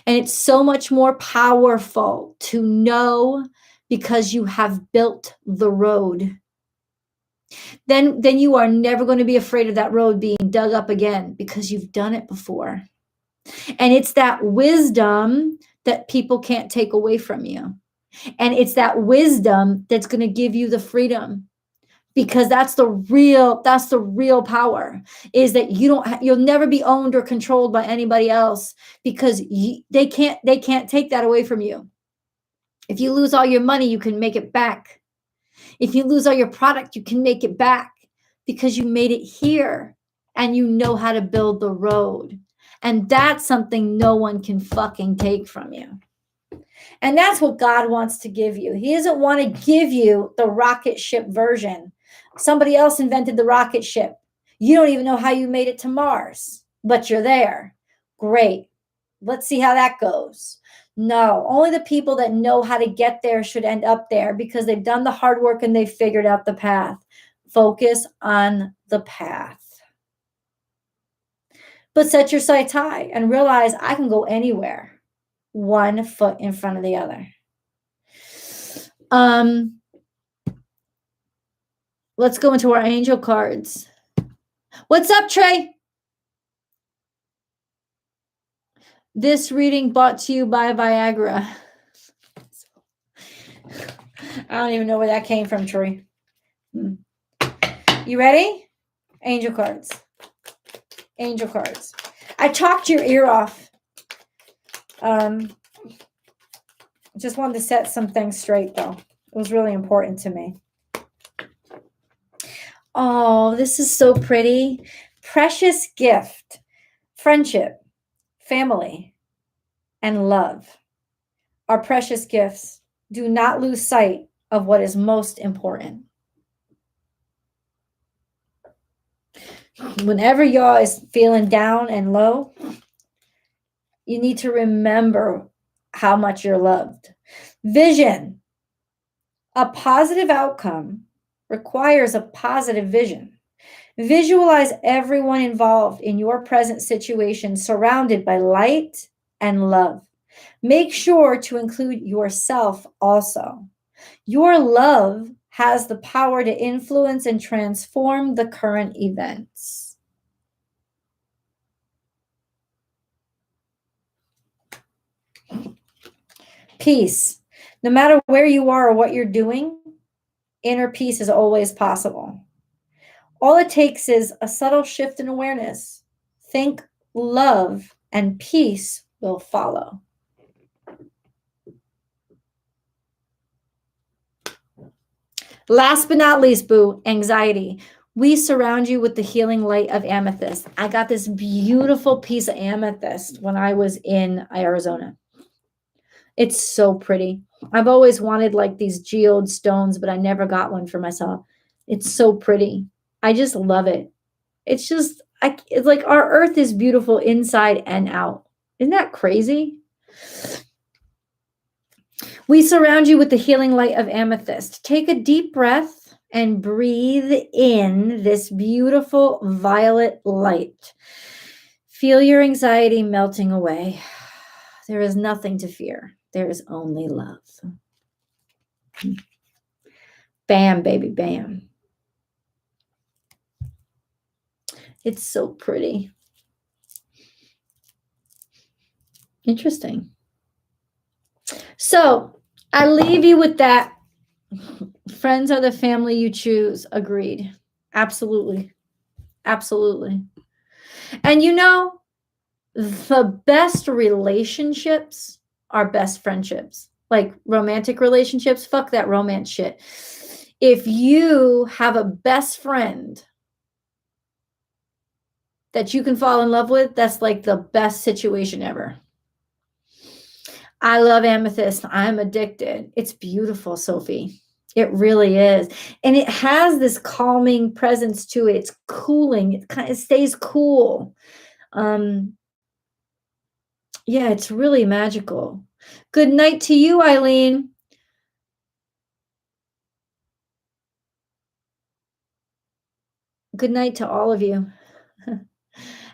And it's so much more powerful to know, because you have built the road. Then you are never going to be afraid of that road being dug up again, because you've done it before. And it's that wisdom that people can't take away from you. And it's that wisdom that's going to give you the freedom, because that's the real power, is that you'll never be owned or controlled by anybody else, because they can't take that away from you. If you lose all your money, you can make it back. If you lose all your product, you can make it back, because you made it here and you know how to build the road. And that's something no one can fucking take from you. And that's what God wants to give you. He doesn't want to give you the rocket ship version. Somebody else invented the rocket ship. You don't even know how you made it to Mars, but you're there. Great. Let's see how that goes. No, only the people that know how to get there should end up there, because they've done the hard work and they've figured out the path. Focus on the path. But set your sights high and realize, I can go anywhere. One foot in front of the other. Let's go into our angel cards. What's up, Trey? This reading brought to you by Viagra. I don't even know where that came from, Troy. You ready? Angel cards. Angel cards. I talked your ear off. Just wanted to set some things straight, though. It was really important to me. Oh, this is so pretty. Precious gift. Friendship, family, and love are precious gifts. Do not lose sight of what is most important. Whenever y'all is feeling down and low, you need to remember how much you're loved. Vision. A positive outcome requires a positive vision. Visualize everyone involved in your present situation surrounded by light and love. Make sure to include yourself also. Your love has the power to influence and transform the current events. Peace. No matter where you are or what you're doing, inner peace is always possible. All it takes is a subtle shift in awareness. Think love and peace will follow. Last but not least, boo, anxiety. We surround you with the healing light of amethyst. I got this beautiful piece of amethyst when I was in Arizona. It's so pretty. I've always wanted like these geode stones, but I never got one for myself. It's so pretty. I just love it. It's just, it's like our earth is beautiful inside and out. Isn't that crazy? We surround you with the healing light of amethyst. Take a deep breath and breathe in this beautiful violet light. Feel your anxiety melting away. There is nothing to fear. There is only love. Bam, baby, bam. It's so pretty. Interesting. So I leave you with that. Friends are the family you choose. Agreed. Absolutely. Absolutely. And you know, The best relationships are best friendships. Like romantic relationships, fuck that romance shit. If you have a best friend that you can fall in love with, that's like the best situation ever. I love amethyst. I'm addicted. It's beautiful, Sophie. It really is. And it has this calming presence to it. It's cooling. It stays cool. Yeah, it's really magical. Good night to you, Eileen. Good night to all of you.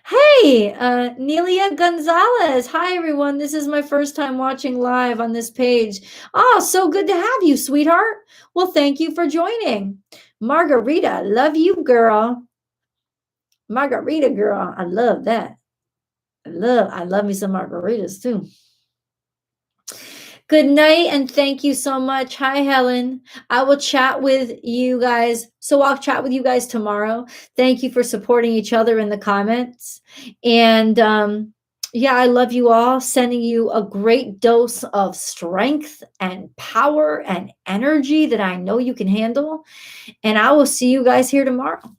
Hey, Nelia Gonzalez. Hi, everyone. This is my first time watching live on this page. Oh, so good to have you, sweetheart. Well, thank you for joining. Margarita, love you, girl. Margarita, girl. I love that. I love me some margaritas, too. Good night, and thank you so much. Hi, Helen. I will chat with you guys. So I'll chat with you guys tomorrow. Thank you for supporting each other in the comments. And yeah, I love you all. Sending you a great dose of strength and power and energy that I know you can handle. And I will see you guys here tomorrow.